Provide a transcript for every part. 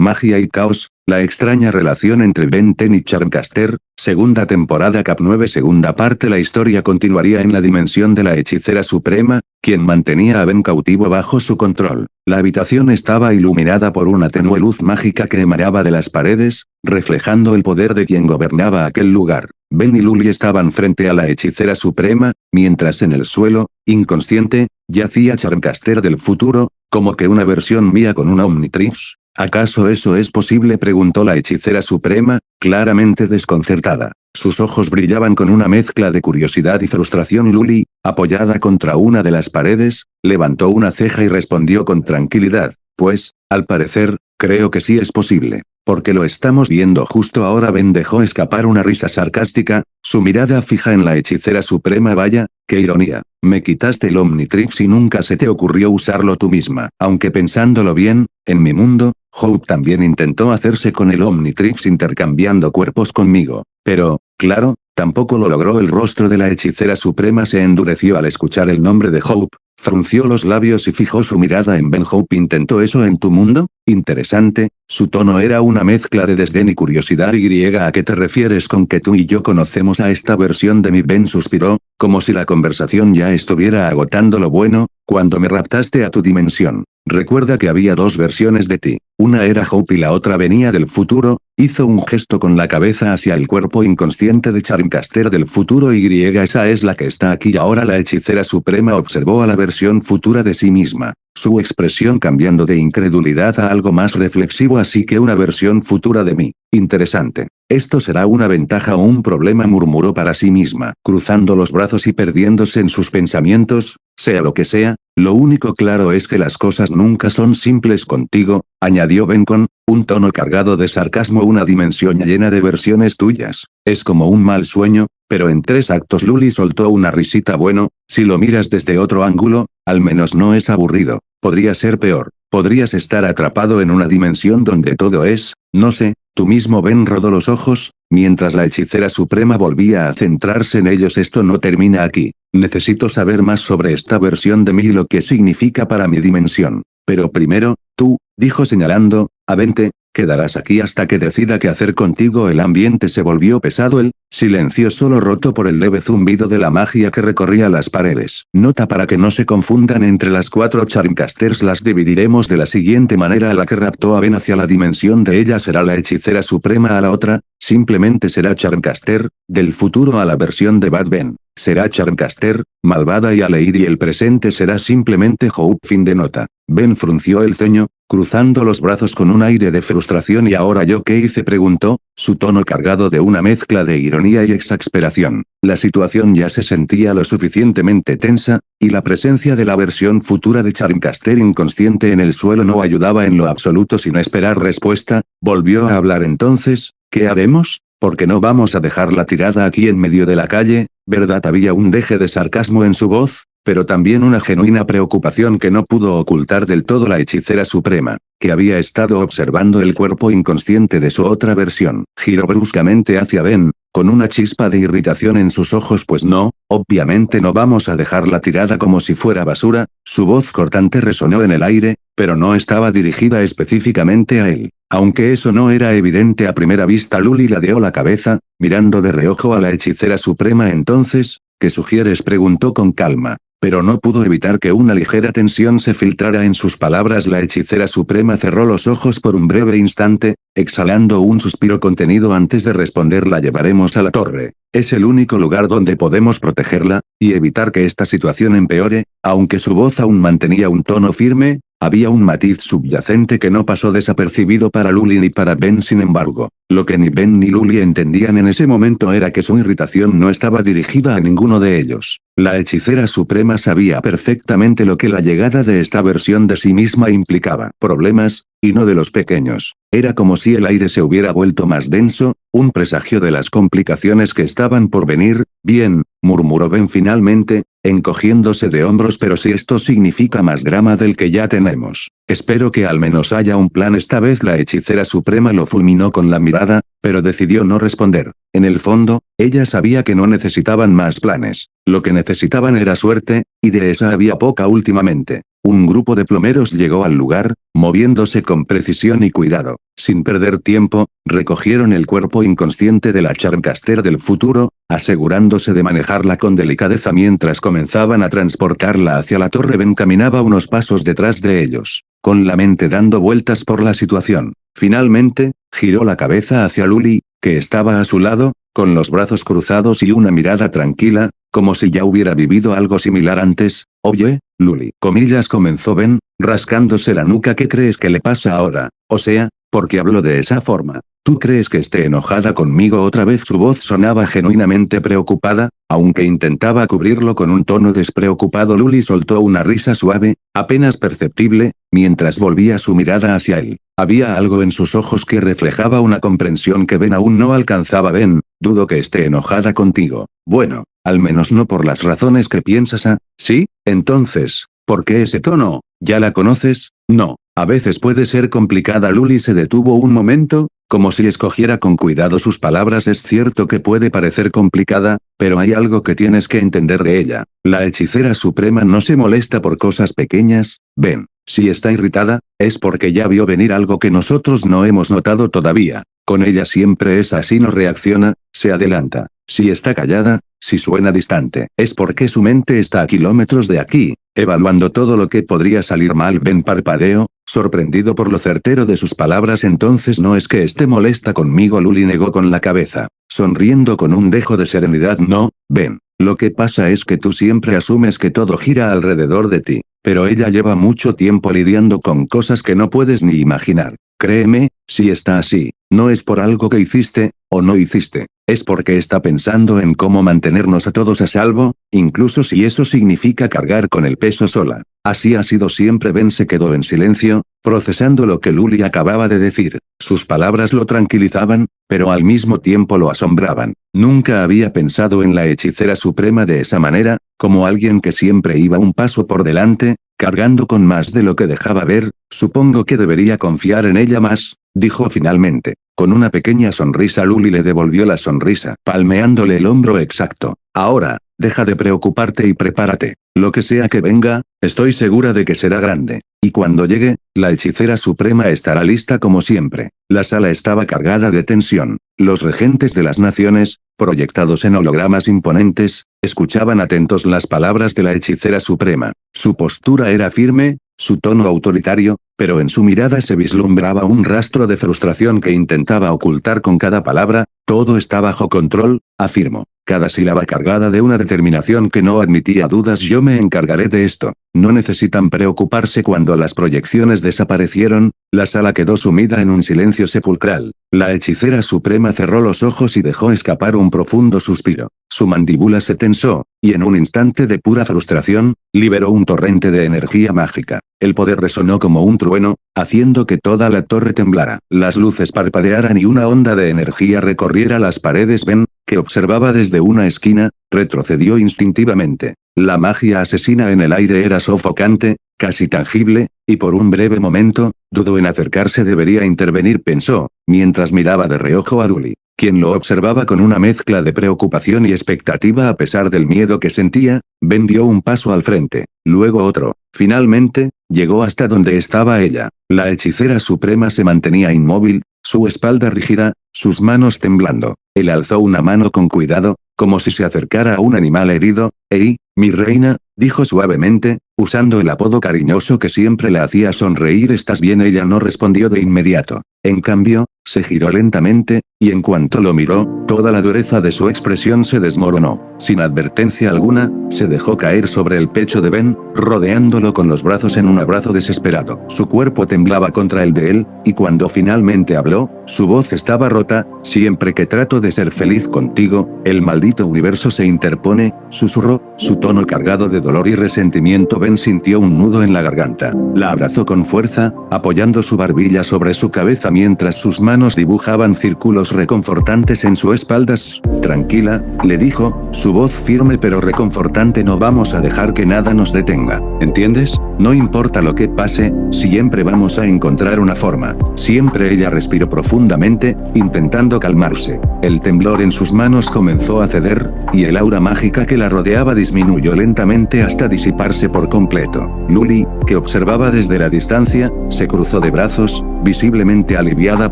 Magia y caos, la extraña relación entre Ben 10 y Charmcaster, segunda temporada Cap 9 segunda parte. La historia continuaría en la dimensión de la hechicera suprema, quien mantenía a Ben cautivo bajo su control. La habitación estaba iluminada por una tenue luz mágica que emanaba de las paredes, reflejando el poder de quien gobernaba aquel lugar. Ben y Luli estaban frente a la hechicera suprema, mientras en el suelo, inconsciente, yacía Charmcaster del futuro, como que una versión mía con una Omnitrix. ¿Acaso eso es posible?, preguntó la hechicera suprema, claramente desconcertada. Sus ojos brillaban con una mezcla de curiosidad y frustración. Luli, apoyada contra una de las paredes, levantó una ceja y respondió con tranquilidad, pues, al parecer, creo que sí es posible. Porque lo estamos viendo justo ahora. Ben dejó escapar una risa sarcástica, su mirada fija en la hechicera suprema. Vaya, qué ironía. Me quitaste el Omnitrix y nunca se te ocurrió usarlo tú misma. Aunque pensándolo bien, en mi mundo, Hope también intentó hacerse con el Omnitrix intercambiando cuerpos conmigo. Pero, claro, tampoco lo logró. El rostro de la hechicera suprema se endureció al escuchar el nombre de Hope, frunció los labios y fijó su mirada en Ben. ¿Hope intentó eso en tu mundo? Interesante, su tono era una mezcla de desdén y curiosidad. ¿A qué te refieres con que tú y yo conocemos a esta versión de mí? Ben suspiró, como si la conversación ya estuviera agotando lo bueno. Cuando me raptaste a tu dimensión, recuerda que había dos versiones de ti, una era Hope y la otra venía del futuro. Hizo un gesto con la cabeza hacia el cuerpo inconsciente de Charmcaster del futuro. Esa es la que está aquí ahora. La hechicera suprema observó a la versión futura de sí misma, su expresión cambiando de incredulidad a algo más reflexivo. Así que una versión futura de mí. Interesante. ¿Esto será una ventaja o un problema?, murmuró para sí misma, cruzando los brazos y perdiéndose en sus pensamientos. Sea lo que sea, lo único claro es que las cosas nunca son simples contigo, añadió Ben con un tono cargado de sarcasmo. Una dimensión llena de versiones tuyas. Es como un mal sueño, pero en 3 actos. Luli soltó una risita. Bueno, si lo miras desde otro ángulo, al menos no es aburrido. Podría ser peor. Podrías estar atrapado en una dimensión donde todo es, no sé, tú mismo. Ben rodó los ojos, mientras la hechicera suprema volvía a centrarse en ellos. Esto no termina aquí. Necesito saber más sobre esta versión de mí y lo que significa para mi dimensión. Pero primero, tú, dijo señalando a Ben, te quedarás aquí hasta que decida qué hacer contigo. El ambiente se volvió pesado, el silencio solo roto por el leve zumbido de la magia que recorría las paredes. Nota para que no se confundan entre las 4 Charmcasters. Las dividiremos de la siguiente manera. A la que raptó a Ben hacia la dimensión de ella será la hechicera suprema. A la otra, simplemente será Charmcaster, del futuro. A la versión de Bad Ben, será Charmcaster, malvada y a Lady el presente será simplemente Hope. Fin de nota. Ben frunció el ceño, cruzando los brazos con un aire de frustración. ¿Y ahora yo qué hice?, preguntó, su tono cargado de una mezcla de ironía y exasperación. La situación ya se sentía lo suficientemente tensa, y la presencia de la versión futura de Charmcaster inconsciente en el suelo no ayudaba en lo absoluto. Sin esperar respuesta, volvió a hablar. Entonces, ¿qué haremos? Porque no vamos a dejarla tirada aquí en medio de la calle, ¿verdad? Había un deje de sarcasmo en su voz, pero también una genuina preocupación que no pudo ocultar del todo la hechicera suprema, que había estado observando el cuerpo inconsciente de su otra versión. Giró bruscamente hacia Ben, con una chispa de irritación en sus ojos. Pues no, obviamente no vamos a dejarla tirada como si fuera basura. Su voz cortante resonó en el aire, pero no estaba dirigida específicamente a él. Aunque eso no era evidente a primera vista. Luli ladeó la cabeza, mirando de reojo a la hechicera suprema. Entonces, ¿qué sugieres?, preguntó con calma. Pero no pudo evitar que una ligera tensión se filtrara en sus palabras. La hechicera suprema cerró los ojos por un breve instante, exhalando un suspiro contenido antes de responder. La llevaremos a la torre. Es el único lugar donde podemos protegerla, y evitar que esta situación empeore. Aunque su voz aún mantenía un tono firme, había un matiz subyacente que no pasó desapercibido para Luli ni para Ben. Sin embargo, lo que ni Ben ni Luli entendían en ese momento era que su irritación no estaba dirigida a ninguno de ellos. La hechicera suprema sabía perfectamente lo que la llegada de esta versión de sí misma implicaba. Problemas, y no de los pequeños. Era como si el aire se hubiera vuelto más denso, un presagio de las complicaciones que estaban por venir. Bien, murmuró Ben finalmente, encogiéndose de hombros. Pero si esto significa más drama del que ya tenemos, espero que al menos haya un plan esta vez. La hechicera suprema lo fulminó con la mirada, pero decidió no responder. En el fondo, ella sabía que no necesitaban más planes. Lo que necesitaban era suerte, y de esa había poca últimamente. Un grupo de plomeros llegó al lugar, moviéndose con precisión y cuidado. Sin perder tiempo, recogieron el cuerpo inconsciente de la Charmcaster del futuro, asegurándose de manejarla con delicadeza mientras comenzaban a transportarla hacia la torre. Ben caminaba unos pasos detrás de ellos, con la mente dando vueltas por la situación. Finalmente, giró la cabeza hacia Luli, que estaba a su lado, con los brazos cruzados y una mirada tranquila, como si ya hubiera vivido algo similar antes. Oye, Luli, comillas, comenzó Ben, rascándose la nuca. ¿Qué crees que le pasa ahora? O sea, ¿por qué habló de esa forma? ¿Tú crees que esté enojada conmigo otra vez? Su voz sonaba genuinamente preocupada, aunque intentaba cubrirlo con un tono despreocupado. Luli soltó una risa suave, apenas perceptible, mientras volvía su mirada hacia él. Había algo en sus ojos que reflejaba una comprensión que Ben aún no alcanzaba. Ben, dudo que esté enojada contigo. Bueno, al menos no por las razones que piensas. ¿Ah, sí? Entonces, ¿por qué ese tono? ¿Ya la conoces? No. A veces puede ser complicada. Luli se detuvo un momento, como si escogiera con cuidado sus palabras. Es cierto que puede parecer complicada, pero hay algo que tienes que entender de ella. La hechicera suprema no se molesta por cosas pequeñas. Ben, si está irritada, es porque ya vio venir algo que nosotros no hemos notado todavía. Con ella siempre es así, no reacciona, se adelanta. Si está callada, si suena distante, es porque su mente está a kilómetros de aquí, evaluando todo lo que podría salir mal. Ben parpadeó, sorprendido por lo certero de sus palabras. Entonces no es que esté molesta conmigo. Luli negó con la cabeza, sonriendo con un dejo de serenidad. No, Ben, lo que pasa es que tú siempre asumes que todo gira alrededor de ti, pero ella lleva mucho tiempo lidiando con cosas que no puedes ni imaginar. Créeme, si está así, no es por algo que hiciste, o no hiciste, es porque está pensando en cómo mantenernos a todos a salvo, incluso si eso significa cargar con el peso sola. Así ha sido siempre. Ben se quedó en silencio, procesando lo que Luli acababa de decir. Sus palabras lo tranquilizaban, pero al mismo tiempo lo asombraban. Nunca había pensado en la hechicera suprema de esa manera, como alguien que siempre iba un paso por delante, cargando con más de lo que dejaba ver. Supongo que debería confiar en ella más, dijo finalmente. Con una pequeña sonrisa Luli le devolvió la sonrisa, palmeándole el hombro. Exacto. Ahora, deja de preocuparte y prepárate. Lo que sea que venga, estoy segura de que será grande. Y cuando llegue, la hechicera suprema estará lista como siempre. La sala estaba cargada de tensión. Los regentes de las naciones, proyectados en hologramas imponentes, escuchaban atentos las palabras de la hechicera suprema. Su postura era firme, su tono autoritario, pero en su mirada se vislumbraba un rastro de frustración que intentaba ocultar con cada palabra. Todo está bajo control, afirmó. Cada sílaba cargada de una determinación que no admitía dudas. Yo me encargaré de esto. No necesitan preocuparse. Cuando las proyecciones desaparecieron, la sala quedó sumida en un silencio sepulcral. La hechicera suprema cerró los ojos y dejó escapar un profundo suspiro. Su mandíbula se tensó, y en un instante de pura frustración, liberó un torrente de energía mágica. El poder resonó como un trueno, haciendo que toda la torre temblara. Las luces parpadearan y una onda de energía recorriera las paredes. Ben, que observaba desde una esquina, retrocedió instintivamente. La magia asesina en el aire era sofocante, casi tangible, y por un breve momento, dudó en acercarse. Debería intervenir, pensó, mientras miraba de reojo a Luli, quien lo observaba con una mezcla de preocupación y expectativa. A pesar del miedo que sentía, Ben dio un paso al frente, luego otro. Finalmente, llegó hasta donde estaba ella. La hechicera suprema se mantenía inmóvil, su espalda rígida, sus manos temblando. Él alzó una mano con cuidado, como si se acercara a un animal herido. «Hey, mi reina», dijo suavemente, usando el apodo cariñoso que siempre la hacía sonreír. «¿Estás bien?». Ella no respondió de inmediato. En cambio, se giró lentamente, y en cuanto lo miró, toda la dureza de su expresión se desmoronó. Sin advertencia alguna, se dejó caer sobre el pecho de Ben, rodeándolo con los brazos en un abrazo desesperado. Su cuerpo temblaba contra el de él, y cuando finalmente habló, su voz estaba rota. «Siempre que trato de ser feliz contigo, el maldito universo se interpone», susurró, su tono cargado de dolor y resentimiento. Ben sintió un nudo en la garganta. La abrazó con fuerza, apoyando su barbilla sobre su cabeza mientras sus manos dibujaban círculos reconfortantes en su espaldas. Tranquila, le dijo, su voz firme pero reconfortante, no vamos a dejar que nada nos detenga. ¿Entiendes? No importa lo que pase, siempre vamos a encontrar una forma. Siempre. Ella respiró profundamente, intentando calmarse. El temblor en sus manos comenzó a ceder, y el aura mágica que la rodeaba disminuyó lentamente hasta disiparse por completo. Luli, que observaba desde la distancia, se cruzó de brazos, visiblemente aliviada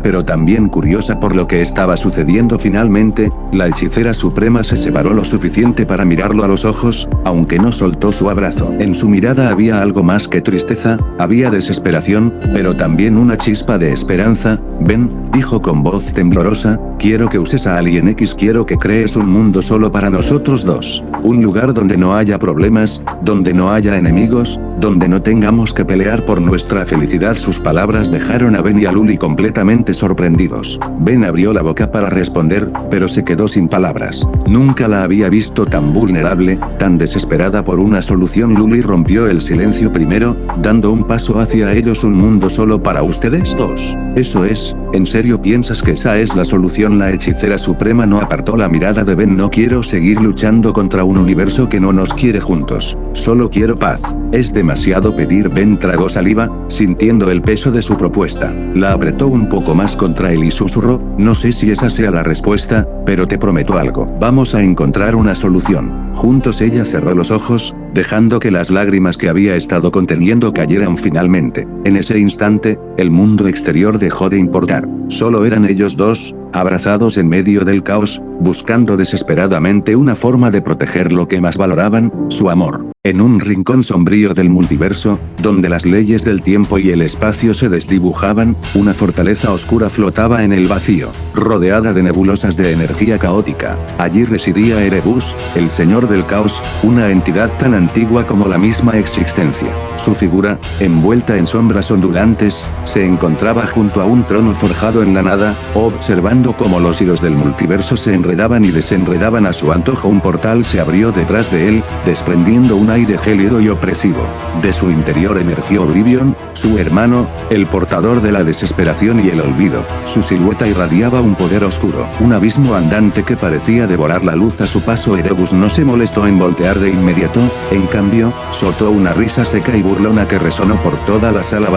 pero también curiosa por lo que estaba sucediendo. Finalmente, la hechicera suprema se separó lo suficiente para mirarlo a los ojos, aunque no soltó su abrazo. En su mirada había algo más que tristeza, había desesperación, pero también una chispa de esperanza. Ven, dijo con voz temblorosa, quiero que uses a Alien X, quiero que crees un mundo solo para nosotros dos. Un lugar donde no haya problemas, donde no haya enemigos, donde no tengamos que pelear por nuestra felicidad. Sus palabras dejaron a Ben y a Luli completamente sorprendidos. Ben abrió la boca para responder, pero se quedó sin palabras. Nunca la había visto tan vulnerable, tan desesperada por una solución. Luli rompió el silencio primero, dando un paso hacia ellos. Un mundo solo para ustedes dos. Eso es, ¿en serio piensas que esa es la solución? La hechicera suprema no apartó la mirada de Ben. No quiero seguir luchando contra un universo que no nos quiere juntos. Solo quiero paz. Es demasiado pedir. Ben tragó saliva, sintiendo el peso de su propuesta. La apretó un poco más contra él y susurró, no sé si esa sea la respuesta, pero te prometo algo. Vamos a encontrar una solución. Juntos. Ella cerró los ojos, dejando que las lágrimas que había estado conteniendo cayeran finalmente. En ese instante, el mundo exterior dejó de importar. Solo eran ellos dos, abrazados en medio del caos, buscando desesperadamente una forma de proteger lo que más valoraban, su amor. En un rincón sombrío del multiverso, donde las leyes del tiempo y el espacio se desdibujaban, una fortaleza oscura flotaba en el vacío, rodeada de nebulosas de energía caótica. Allí residía Erebus, el señor del caos, una entidad tan antigua como la misma existencia. Su figura, envuelta en sombras ondulantes, se encontraba junto a un trono forjado en la nada, observando cómo los hilos del multiverso se enredaban y desenredaban a su antojo. Un portal se abrió detrás de él, desprendiendo un aire gélido y opresivo. De su interior emergió Oblivion, su hermano, el portador de la desesperación y el olvido. Su silueta irradiaba un poder oscuro, un abismo andante que parecía devorar la luz a su paso. Erebus no se molestó en voltear de inmediato, en cambio, soltó una risa seca y burlona que resonó por toda la sala.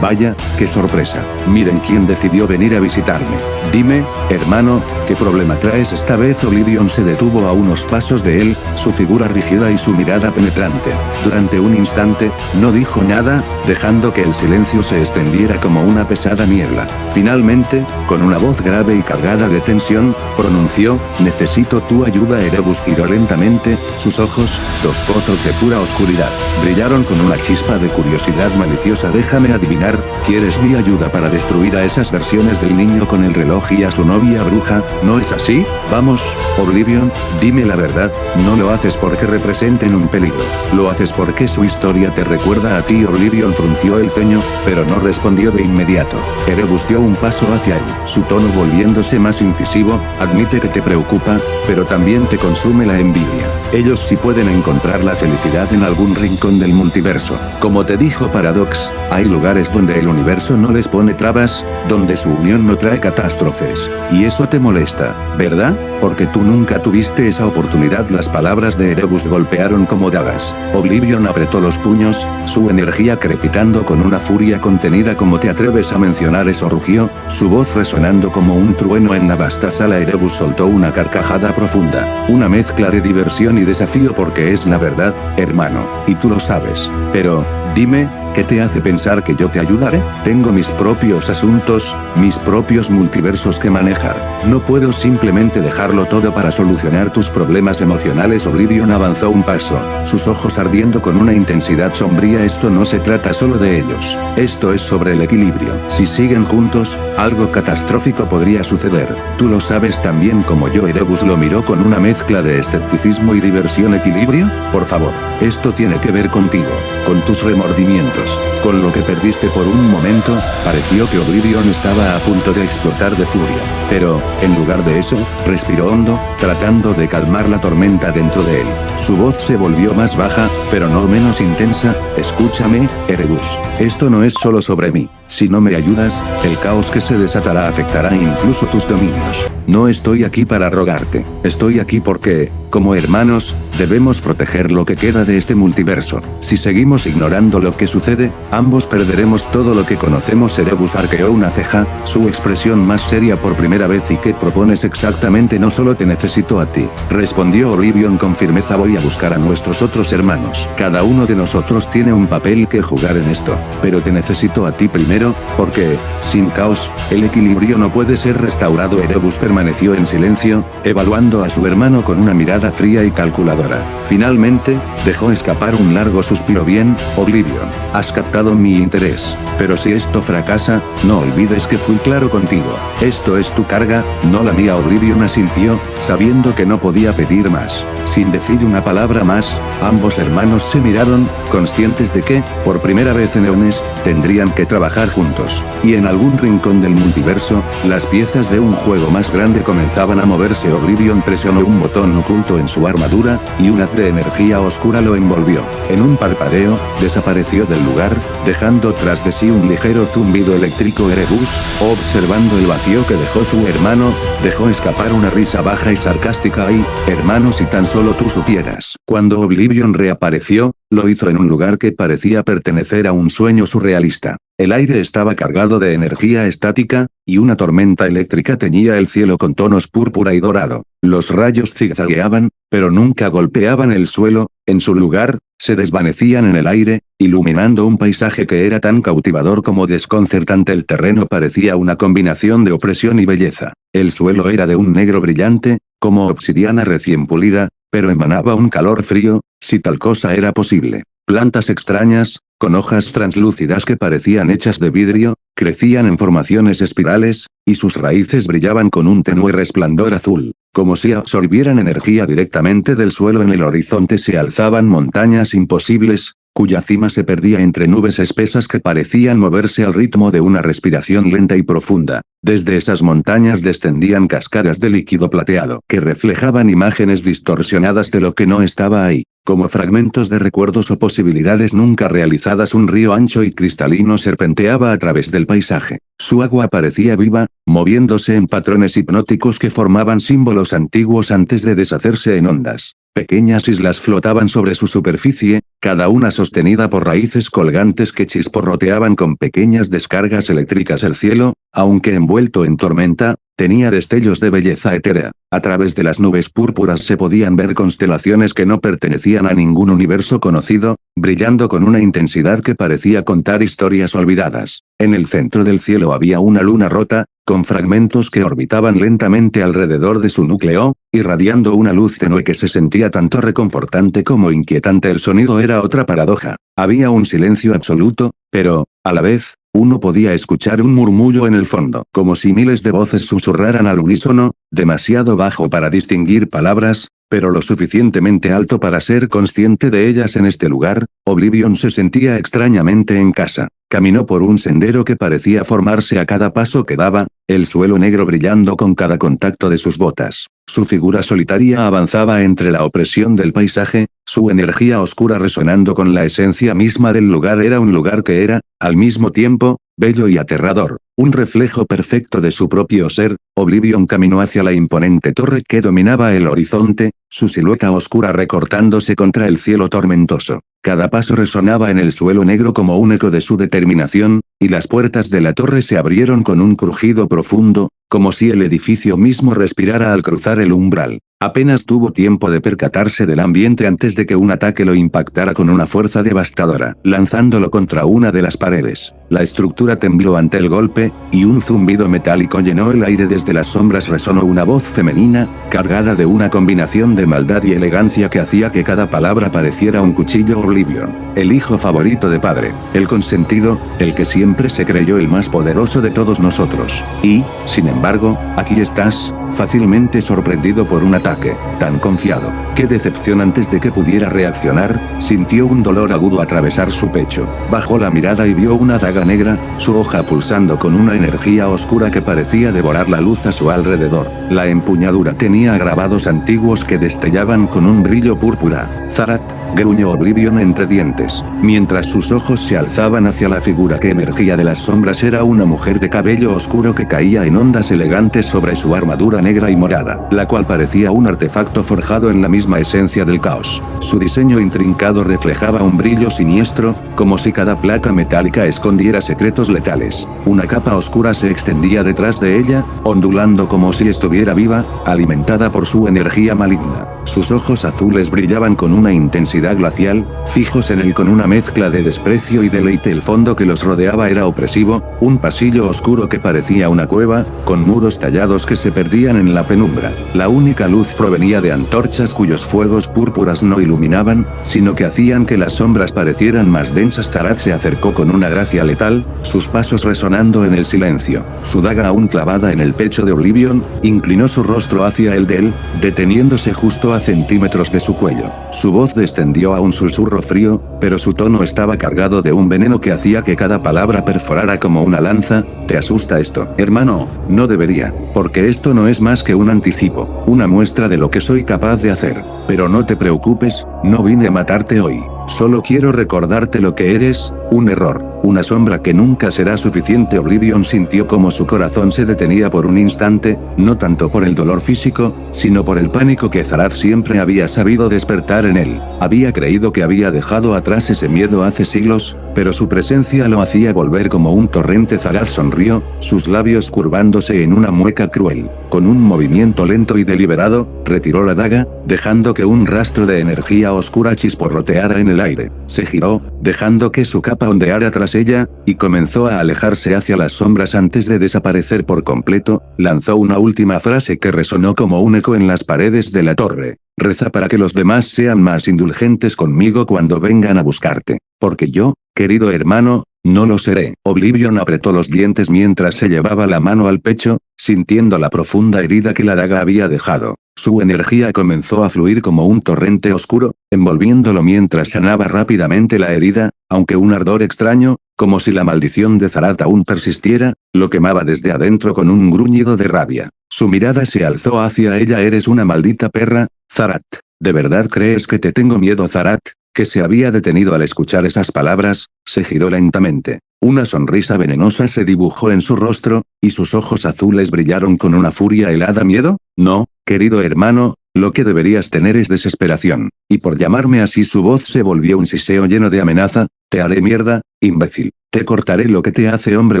Vaya, qué sorpresa. Miren quién decidió venir a visitarme. Dime, hermano, ¿qué problema traes esta vez? Oblivion se detuvo a unos pasos de él, su figura rígida y su mirada penetrante. Durante un instante, no dijo nada, dejando que el silencio se extendiera como una pesada niebla. Finalmente, con una voz grave y cargada de tensión, pronunció, necesito tu ayuda. Erebus giró lentamente, sus ojos, dos pozos de pura oscuridad, brillaron con una chispa de curiosidad maliciosa. Déjame adivinar, ¿quieres mi ayuda para destruir a esas versiones del niño con el reloj y a su novia bruja? ¿No es así? Vamos, Oblivion, dime la verdad, no lo haces porque representen un peligro. Lo haces porque su historia te recuerda a ti. Oblivion frunció el ceño, pero no respondió de inmediato. Erebus dio un paso hacia él, su tono volviéndose más incisivo, admite que te preocupa, pero también te consume la envidia. Ellos sí pueden encontrar la felicidad en algún rincón del multiverso. Como te dijo Paradox, hay lugares donde el universo no les pone trabas, donde su unión no trae catástrofes. Y eso te molesta, ¿verdad? Porque tú nunca tuviste esa oportunidad. Las palabras de Erebus golpearon como dagas. Oblivion apretó los puños, su energía crepitando con una furia contenida. ¿Cómo te atreves a mencionar eso? Rugió, su voz resonando como un trueno en la vasta sala. Erebus soltó una carcajada profunda, una mezcla de diversión y desafío. Porque es la verdad, hermano, y tú lo sabes. Pero, dime, ¿qué te hace pensar que yo te ayudaré? Tengo mis propios asuntos, mis propios multiversos que manejar. No puedo simplemente dejarlo todo para solucionar tus problemas emocionales. Oblivion avanzó un paso, sus ojos ardiendo con una intensidad sombría. Esto no se trata solo de ellos. Esto es sobre el equilibrio. Si siguen juntos, algo catastrófico podría suceder. Tú lo sabes tan bien como yo. Erebus lo miró con una mezcla de escepticismo y diversión. ¿Equilibrio? Por favor, esto tiene que ver contigo, con tus remordimientos. labios, con lo que perdiste por un momento. Pareció que Oblivion estaba a punto de explotar de furia. Pero, en lugar de eso, respiró hondo, tratando de calmar la tormenta dentro de él. Su voz se volvió más baja, pero no menos intensa. Escúchame, Erebus. Esto no es solo sobre mí. Si no me ayudas, el caos que se desatará afectará incluso tus dominios. No estoy aquí para rogarte. Estoy aquí porque, como hermanos, debemos proteger lo que queda de este multiverso. Si seguimos ignorando lo que sucede, ambos perderemos todo lo que conocemos. Erebus arqueó una ceja, su expresión más seria por primera vez. ¿Y qué propones exactamente? No solo te necesito a ti, respondió Oblivion con firmeza. Voy a buscar a nuestros otros hermanos. Cada uno de nosotros tiene un papel que jugar en esto, pero te necesito a ti primero, porque, sin caos, el equilibrio no puede ser restaurado. Erebus permaneció en silencio, evaluando a su hermano con una mirada fría y calculadora. Finalmente, dejó escapar un largo suspiro. Bien, Oblivion, has captado mi interés, pero si esto fracasa, no olvides que fui claro contigo. Esto es tu carga, no la mía. Oblivion asintió, sabiendo que no podía pedir más. Sin decir una palabra más, ambos hermanos se miraron, conscientes de que, por primera vez en eones, tendrían que trabajar juntos. Y en algún rincón del multiverso, las piezas de un juego más grande comenzaban a moverse. Oblivion presionó un botón oculto en su armadura, y un haz de energía oscura lo envolvió. En un parpadeo, desapareció del lugar, dejando tras de sí un ligero zumbido eléctrico. Erebus, observando el vacío que dejó su hermano, dejó escapar una risa baja y sarcástica. Ay, hermano, si tan solo tú supieras. Cuando Oblivion reapareció, lo hizo en un lugar que parecía pertenecer a un sueño surrealista. El aire estaba cargado de energía estática, y una tormenta eléctrica teñía el cielo con tonos púrpura y dorado. Los rayos zigzagueaban, pero nunca golpeaban el suelo. En su lugar, se desvanecían en el aire, iluminando un paisaje que era tan cautivador como desconcertante. El terreno parecía una combinación de opresión y belleza. El suelo era de un negro brillante, como obsidiana recién pulida, pero emanaba un calor frío, si tal cosa era posible. Plantas extrañas, con hojas translúcidas que parecían hechas de vidrio, crecían en formaciones espirales, y sus raíces brillaban con un tenue resplandor azul, como si absorbieran energía directamente del suelo. En el horizonte se alzaban montañas imposibles, cuya cima se perdía entre nubes espesas que parecían moverse al ritmo de una respiración lenta y profunda. Desde esas montañas descendían cascadas de líquido plateado que reflejaban imágenes distorsionadas de lo que no estaba ahí, como fragmentos de recuerdos o posibilidades nunca realizadas. Un río ancho y cristalino serpenteaba a través del paisaje. Su agua parecía viva, moviéndose en patrones hipnóticos que formaban símbolos antiguos antes de deshacerse en ondas. Pequeñas islas flotaban sobre su superficie, cada una sostenida por raíces colgantes que chisporroteaban con pequeñas descargas eléctricas. El cielo, aunque envuelto en tormenta, tenía destellos de belleza etérea. A través de las nubes púrpuras se podían ver constelaciones que no pertenecían a ningún universo conocido, brillando con una intensidad que parecía contar historias olvidadas. En el centro del cielo había una luna rota, con fragmentos que orbitaban lentamente alrededor de su núcleo, irradiando una luz tenue que se sentía tanto reconfortante como inquietante. El sonido era otra paradoja. Había un silencio absoluto, pero, a la vez, uno podía escuchar un murmullo en el fondo, como si miles de voces susurraran al unísono, demasiado bajo para distinguir palabras, pero lo suficientemente alto para ser consciente de ellas. En este lugar, Oblivion se sentía extrañamente en casa. Caminó por un sendero que parecía formarse a cada paso que daba, el suelo negro brillando con cada contacto de sus botas. Su figura solitaria avanzaba entre la opresión del paisaje, su energía oscura resonando con la esencia misma del lugar. Era un lugar que era, al mismo tiempo, bello y aterrador, un reflejo perfecto de su propio ser. Oblivion caminó hacia la imponente torre que dominaba el horizonte, su silueta oscura recortándose contra el cielo tormentoso. Cada paso resonaba en el suelo negro como un eco de su determinación, y las puertas de la torre se abrieron con un crujido profundo, como si el edificio mismo respirara al cruzar el umbral. Apenas tuvo tiempo de percatarse del ambiente antes de que un ataque lo impactara con una fuerza devastadora, lanzándolo contra una de las paredes. La estructura tembló ante el golpe, y un zumbido metálico llenó el aire. Desde las sombras resonó una voz femenina, cargada de una combinación de maldad y elegancia que hacía que cada palabra pareciera un cuchillo. Oblivion, el hijo favorito de padre, el consentido, el que siempre se creyó el más poderoso de todos nosotros. Y, sin embargo, aquí estás, fácilmente sorprendido por un ataque, tan confiado. ¡Qué decepción! Antes de que pudiera reaccionar, sintió un dolor agudo atravesar su pecho. Bajó la mirada y vio una daga negra, su hoja pulsando con una energía oscura que parecía devorar la luz a su alrededor. La empuñadura tenía grabados antiguos que destellaban con un brillo púrpura. Zarat, gruñó Oblivion entre dientes, mientras sus ojos se alzaban hacia la figura que emergía de las sombras. Era una mujer de cabello oscuro que caía en ondas elegantes sobre su armadura negra y morada, la cual parecía un artefacto forjado en la misma esencia del caos. Su diseño intrincado reflejaba un brillo siniestro, como si cada placa metálica escondiera secretos letales. Una capa oscura se extendía detrás de ella, ondulando como si estuviera viva, alimentada por su energía maligna. Sus ojos azules brillaban con una intensidad glacial, fijos en él con una mezcla de desprecio y deleite. El fondo que los rodeaba era opresivo, un pasillo oscuro que parecía una cueva, con muros tallados que se perdían en la penumbra. La única luz provenía de antorchas cuyos fuegos púrpuras no iluminaban, sino que hacían que las sombras parecieran más densas. Zarat se acercó con una gracia letal, sus pasos resonando en el silencio. Su daga aún clavada en el pecho de Oblivion, inclinó su rostro hacia el de él, deteniéndose justo a centímetros de su cuello. Su voz descendió a un susurro frío, pero su tono estaba cargado de un veneno que hacía que cada palabra perforara como una lanza. ¿Te asusta esto, hermano? No debería, porque esto no es más que un anticipo, una muestra de lo que soy capaz de hacer. Pero no te preocupes, no vine a matarte hoy. Solo quiero recordarte lo que eres, un error, una sombra que nunca será suficiente. Oblivion sintió como su corazón se detenía por un instante, no tanto por el dolor físico, sino por el pánico que Zarat siempre había sabido despertar en él. Había creído que había dejado atrás ese miedo hace siglos, pero su presencia lo hacía volver como un torrente. Zarat sonrió, sus labios curvándose en una mueca cruel. Con un movimiento lento y deliberado, retiró la daga, dejando que un rastro de energía oscura chisporroteara en el aire. Se giró, dejando que su capa ondeara tras ella, y comenzó a alejarse hacia las sombras antes de desaparecer por completo. Lanzó una última frase que resonó como un eco en las paredes de la torre. Reza para que los demás sean más indulgentes conmigo cuando vengan a buscarte, porque yo, querido hermano, no lo seré. Oblivion apretó los dientes mientras se llevaba la mano al pecho, sintiendo la profunda herida que la daga había dejado. Su energía comenzó a fluir como un torrente oscuro, envolviéndolo mientras sanaba rápidamente la herida, aunque un ardor extraño, como si la maldición de Zarat aún persistiera, lo quemaba desde adentro con un gruñido de rabia. Su mirada se alzó hacia ella. Eres una maldita perra, Zarat. ¿De verdad crees que te tengo miedo? Zarat, que se había detenido al escuchar esas palabras, se giró lentamente. Una sonrisa venenosa se dibujó en su rostro, y sus ojos azules brillaron con una furia helada. ¿Miedo? No, querido hermano, lo que deberías tener es desesperación. Y por llamarme así. Su voz se volvió un siseo lleno de amenaza. Te haré mierda, imbécil. Te cortaré lo que te hace hombre.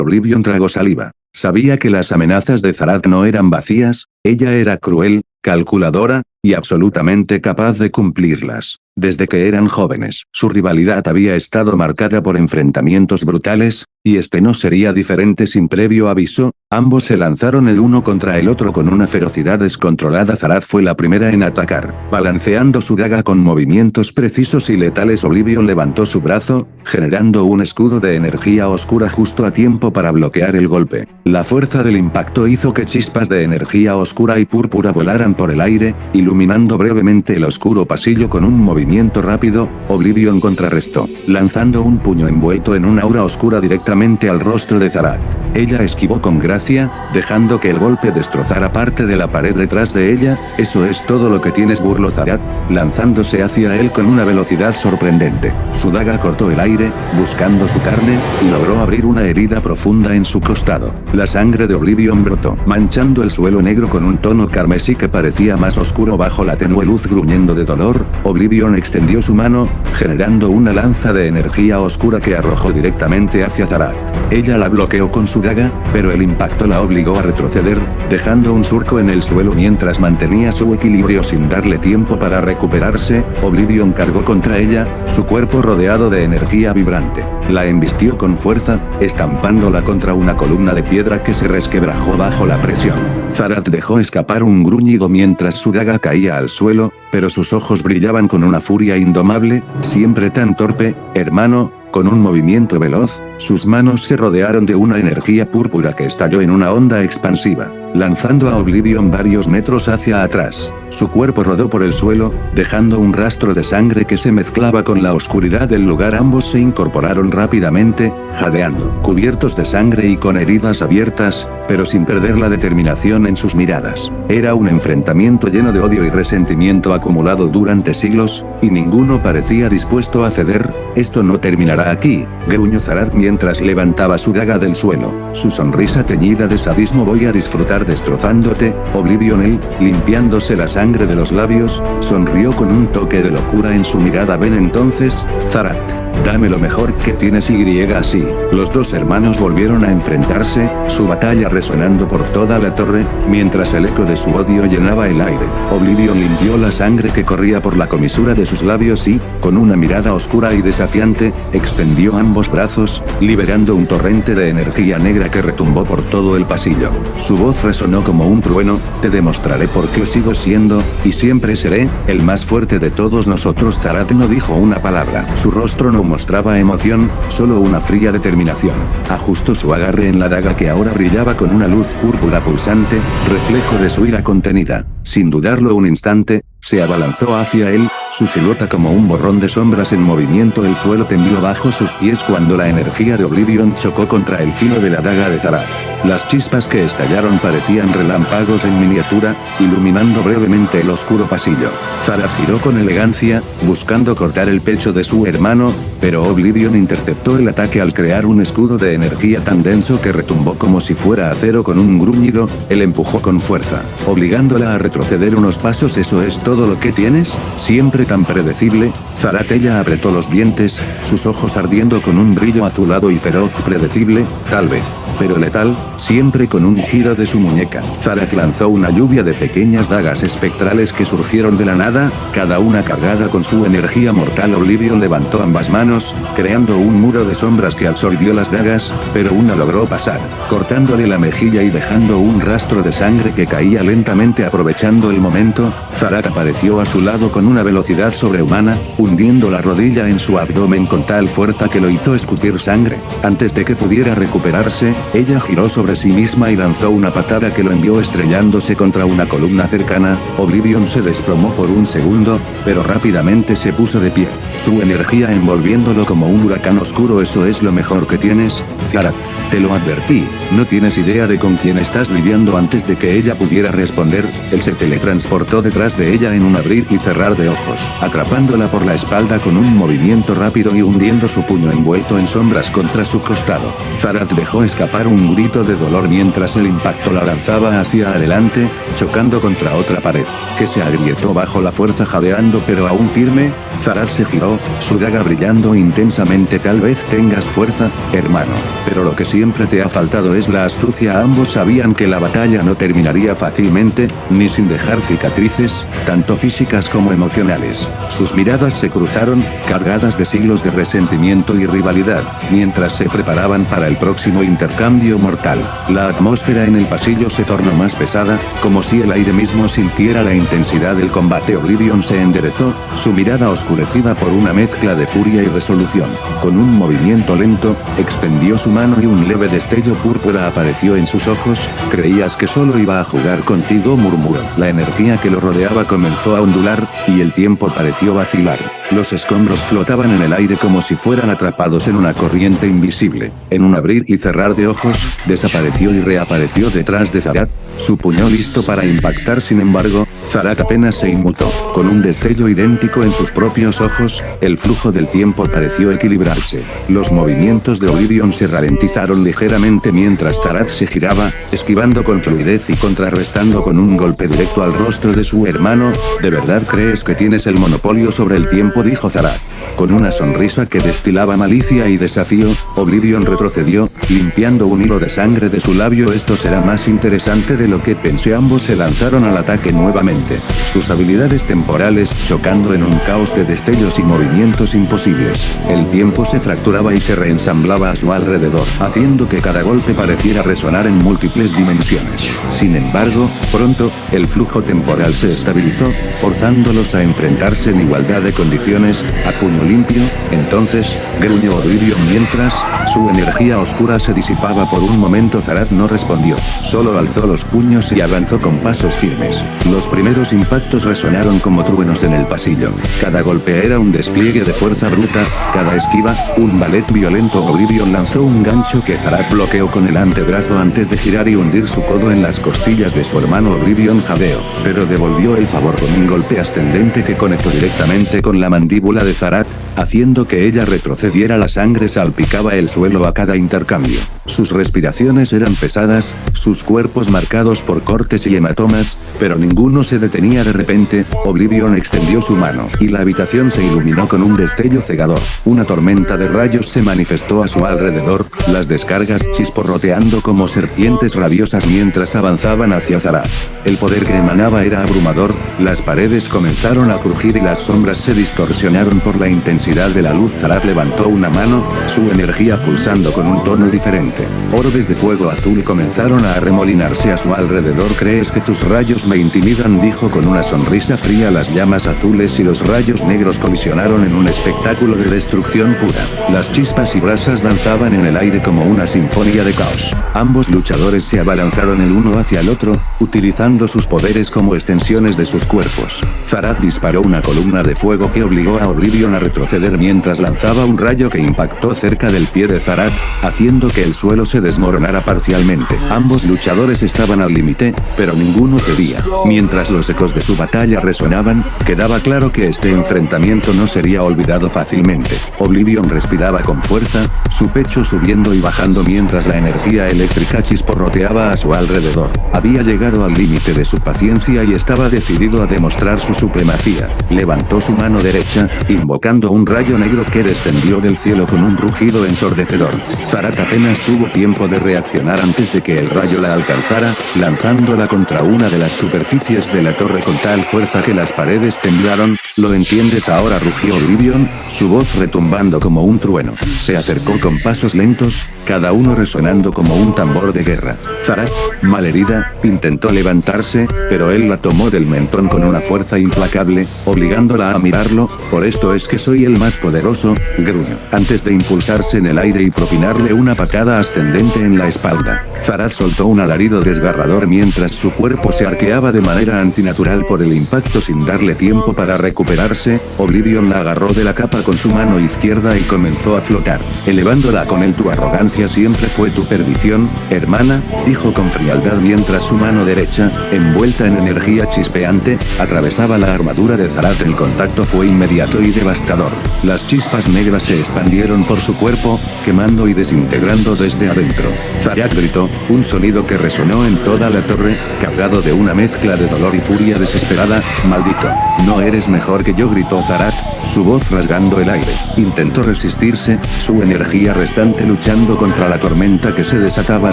Oblivion tragó saliva. Sabía que las amenazas de Zarat no eran vacías, ella era cruel, calculadora, y absolutamente capaz de cumplirlas. Desde que eran jóvenes, su rivalidad había estado marcada por enfrentamientos brutales, y este no sería diferente. Sin previo aviso, ambos se lanzaron el uno contra el otro con una ferocidad descontrolada. Zarat fue la primera en atacar, balanceando su daga con movimientos precisos y letales. Oblivion levantó su brazo, generando un escudo de energía oscura justo a tiempo para bloquear el golpe. La fuerza del impacto hizo que chispas de energía oscura y púrpura volaran por el aire, iluminando brevemente el oscuro pasillo. Con un movimiento rápido, Oblivion contrarrestó, lanzando un puño envuelto en una aura oscura directamente al rostro de Zarat. Ella esquivó con gracia, dejando que el golpe destrozara parte de la pared detrás de ella. Eso es todo lo que tienes, burló Zarat, lanzándose hacia él con una velocidad sorprendente. Su daga cortó el aire, buscando su carne, y logró abrir una herida profunda en su costado. La sangre de Oblivion brotó, manchando el suelo negro con un tono carmesí que parecía más oscuro bajo la tenue luz. Gruñendo de dolor, Oblivion extendió su mano, generando una lanza de energía oscura que arrojó directamente hacia Zarat. Ella la bloqueó con su daga, pero el impacto la obligó a retroceder, dejando un surco en el suelo mientras mantenía su equilibrio sin darle tiempo para recuperarse. Oblivion cargó contra ella, su cuerpo rodeado de energía vibrante. La embistió con fuerza, estampándola contra una columna de piedra que se resquebrajó bajo la presión. Zarat dejó escapar un gruñido mientras su daga caía al suelo, pero sus ojos brillaban con una furia indomable. Siempre tan torpe, hermano. Con un movimiento veloz, sus manos se rodearon de una energía púrpura que estalló en una onda expansiva, lanzando a Oblivion varios metros hacia atrás. su cuerpo rodó por el suelo, dejando un rastro de sangre que se mezclaba con la oscuridad del lugar. Ambos se incorporaron rápidamente, jadeando, cubiertos de sangre y con heridas abiertas, pero sin perder la determinación en sus miradas. Era un enfrentamiento lleno de odio y resentimiento acumulado durante siglos, y ninguno parecía dispuesto a ceder. Esto no terminará aquí, gruñó Zarat mientras levantaba su daga del suelo. Su sonrisa teñida de sadismo. Voy a disfrutar destrozándote, Oblivion. Él, limpiándose la sangre de los labios, sonrió con un toque de locura en su mirada. Ven entonces, Zarat. Dame lo mejor que tienes. Y así, los dos hermanos volvieron a enfrentarse, su batalla resonando por toda la torre, mientras el eco de su odio llenaba el aire. Oblivion limpió la sangre que corría por la comisura de sus labios y, con una mirada oscura y desafiante, extendió ambos brazos, liberando un torrente de energía negra que retumbó por todo el pasillo. Su voz resonó como un trueno: te demostraré por qué sigo siendo, y siempre seré, el más fuerte de todos nosotros. Zarat no dijo una palabra. Su rostro no mostraba emoción, solo una fría determinación. Ajustó su agarre en la daga que ahora brillaba con una luz púrpura pulsante, reflejo de su ira contenida. Sin dudarlo un instante, se abalanzó hacia él, su silueta como un borrón de sombras en movimiento. El suelo tembló bajo sus pies cuando la energía de Oblivion chocó contra el filo de la daga de Zarat. Las chispas que estallaron parecían relámpagos en miniatura, iluminando brevemente el oscuro pasillo. Zarat giró con elegancia, buscando cortar el pecho de su hermano, pero Oblivion interceptó el ataque al crear un escudo de energía tan denso que retumbó como si fuera acero. Con un gruñido, él empujó con fuerza, obligándola a retroceder unos pasos. ¿Eso es todo lo que tienes? Siempre tan predecible, Zarat. Ella apretó los dientes, sus ojos ardiendo con un brillo azulado y feroz. Predecible, tal vez, pero letal, siempre con un giro de su muñeca. Zarat lanzó una lluvia de pequeñas dagas espectrales que surgieron de la nada, cada una cargada con su energía mortal. Oblivion levantó ambas manos, creando un muro de sombras que absorbió las dagas, pero una logró pasar, cortándole la mejilla y dejando un rastro de sangre que caía lentamente. Aprovechando el momento, Zarat apareció a su lado con una velocidad sobrehumana, hundiendo la rodilla en su abdomen con tal fuerza que lo hizo escupir sangre. Antes de que pudiera recuperarse, ella giró sobre sí misma y lanzó una patada que lo envió estrellándose contra una columna cercana. Oblivion se desplomó por un segundo, pero rápidamente se puso de pie, su energía envolviéndolo como un huracán oscuro. ¿Eso es lo mejor que tienes, Zarat? Te lo advertí, no tienes idea de con quién estás lidiando. Antes de que ella pudiera responder, él se teletransportó detrás de ella en un abrir y cerrar de ojos, atrapándola por la espalda con un movimiento rápido y hundiendo su puño envuelto en sombras contra su costado. Zarat dejó escapar un grito de dolor mientras el impacto la lanzaba hacia adelante, chocando contra otra pared, que se agrietó bajo la fuerza. Jadeando pero aún firme, Zarat se giró, su daga brillando intensamente. Tal vez tengas fuerza, hermano, pero lo que siempre te ha faltado es la astucia. Ambos sabían que la batalla no terminaría fácilmente, ni sin dejar cicatrices, tanto físicas como emocionales. Sus miradas se cruzaron, cargadas de siglos de resentimiento y rivalidad, mientras se preparaban para el próximo intercambio mortal. La atmósfera en el pasillo se tornó más pesada, como si el aire mismo sintiera la intensidad del combate. Oblivion se enderezó, su mirada oscurecida por una mezcla de furia y resolución. Con un movimiento lento, extendió su mano y un leve destello púrpura apareció en sus ojos. Creías que solo iba a jugar contigo, murmuró. La energía que lo rodeaba comenzó a ondular, y el tiempo pareció vacilar. Los escombros flotaban en el aire como si fueran atrapados en una corriente invisible. En un abrir y cerrar de ojos, desapareció y reapareció detrás de Zarat, su puño listo para impactar. Sin embargo, Zarat apenas se inmutó. Con un destello idéntico en sus propios ojos, el flujo del tiempo pareció equilibrarse. Los movimientos de Oblivion se ralentizaron ligeramente mientras Zarat se giraba, esquivando con fluidez y contrarrestando con un golpe directo al rostro de su hermano. ¿De verdad crees que tienes el monopolio sobre el tiempo?, dijo Zarat. Con una sonrisa que destilaba malicia y desafío, Oblivion retrocedió, limpiando un hilo de sangre de su labio. Esto será más interesante de lo que pensé. Ambos se lanzaron al ataque nuevamente, sus habilidades temporales chocando en un caos de destellos y movimientos imposibles. El tiempo se fracturaba y se reensamblaba a su alrededor, haciendo haciendo que cada golpe pareciera resonar en múltiples dimensiones. Sin embargo, pronto, el flujo temporal se estabilizó, forzándolos a enfrentarse en igualdad de condiciones, a puño limpio. Entonces, gruñó Oblivion mientras su energía oscura se disipaba por un momento. Zarat no respondió, solo alzó los puños y avanzó con pasos firmes. Los primeros impactos resonaron como truenos en el pasillo. Cada golpe era un despliegue de fuerza bruta, cada esquiva, un ballet violento. Oblivion lanzó un gancho que Zarat bloqueó con el antebrazo antes de girar y hundir su codo en las costillas de su hermano. Oblivion jadeó, pero devolvió el favor con un golpe ascendente que conectó directamente con la mandíbula de Zarat, haciendo que ella retrocediera. La sangre salpicaba el suelo a cada intercambio. Sus respiraciones eran pesadas, sus cuerpos marcados por cortes y hematomas, pero ninguno se detenía. De repente, Oblivion extendió su mano, y la habitación se iluminó con un destello cegador. Una tormenta de rayos se manifestó a su alrededor, las descargas chisporroteando como serpientes rabiosas mientras avanzaban hacia Zarat. El poder que emanaba era abrumador, las paredes comenzaron a crujir y las sombras se distorsionaron por la intensidad de la luz. Zarat levantó una mano, su energía pulsando con un tono diferente. Orbes de fuego azul comenzaron a arremolinarse a su alrededor. ¿Crees que tus rayos me intimidan?, dijo con una sonrisa fría. Las llamas azules y los rayos negros colisionaron en un espectáculo de destrucción pura. Las chispas y brasas danzaban en el aire como una sinfonía de caos. Ambos luchadores se abalanzaron el uno hacia el otro, utilizando sus poderes como extensiones de sus cuerpos. Zarat disparó una columna de fuego que obligó a Oblivion a retroceder mientras lanzaba un rayo que impactó cerca del pie de Zarat, haciendo que el suelo se desmoronara parcialmente. Ambos luchadores estaban al límite, pero ninguno cedía. Mientras los ecos de su batalla resonaban, quedaba claro que este enfrentamiento no sería olvidado fácilmente. Oblivion respiraba con fuerza, su pecho subiendo y bajando mientras la energía eléctrica chisporroteaba a su alrededor. Había llegado al límite de su paciencia y estaba decidido a demostrar su supremacía. Levantó su mano derecha, invocando un rayo negro que descendió del cielo con un rugido ensordecedor. Zarat apenas tuvo tiempo de reaccionar antes de que el rayo la alcanzara, lanzándola contra una de las superficies de la torre con tal fuerza que las paredes temblaron. ¿Lo entiendes ahora?, rugió Oblivion, su voz retumbando como un trueno. Se acercó con pasos lentos, cada uno resonando como un tambor de guerra. Zarat, malherida, intentó levantarse, pero él la tomó del mentón con una fuerza implacable, obligándola a mirarlo. Por esto es que soy el más poderoso, gruñó, antes de impulsarse en el aire y propinarle una patada ascendente en la espalda. Zarat soltó un alarido desgarrador mientras su cuerpo se arqueaba de manera antinatural por el impacto. Sin darle tiempo para recuperarse, Oblivion la agarró de la capa con su mano izquierda y comenzó a flotar, elevándola con él. Tu arrogancia siempre fue tu perdición, hermana, dijo con frialdad mientras su mano derecha, envuelta en energía chispeante, atravesaba la armadura de Zarat. El contacto fue inmediato y devastador. Las chispas negras se expandieron por su cuerpo, quemando y desintegrando desde adentro. Zarat gritó, un sonido que resonó en toda la torre, cargado de una mezcla de dolor y furia desesperada. Maldito, no eres mejor que yo, gritó Zarat, su voz rasgando el aire. Intentó resistirse, su energía restante luchando contra la tormenta que se desataba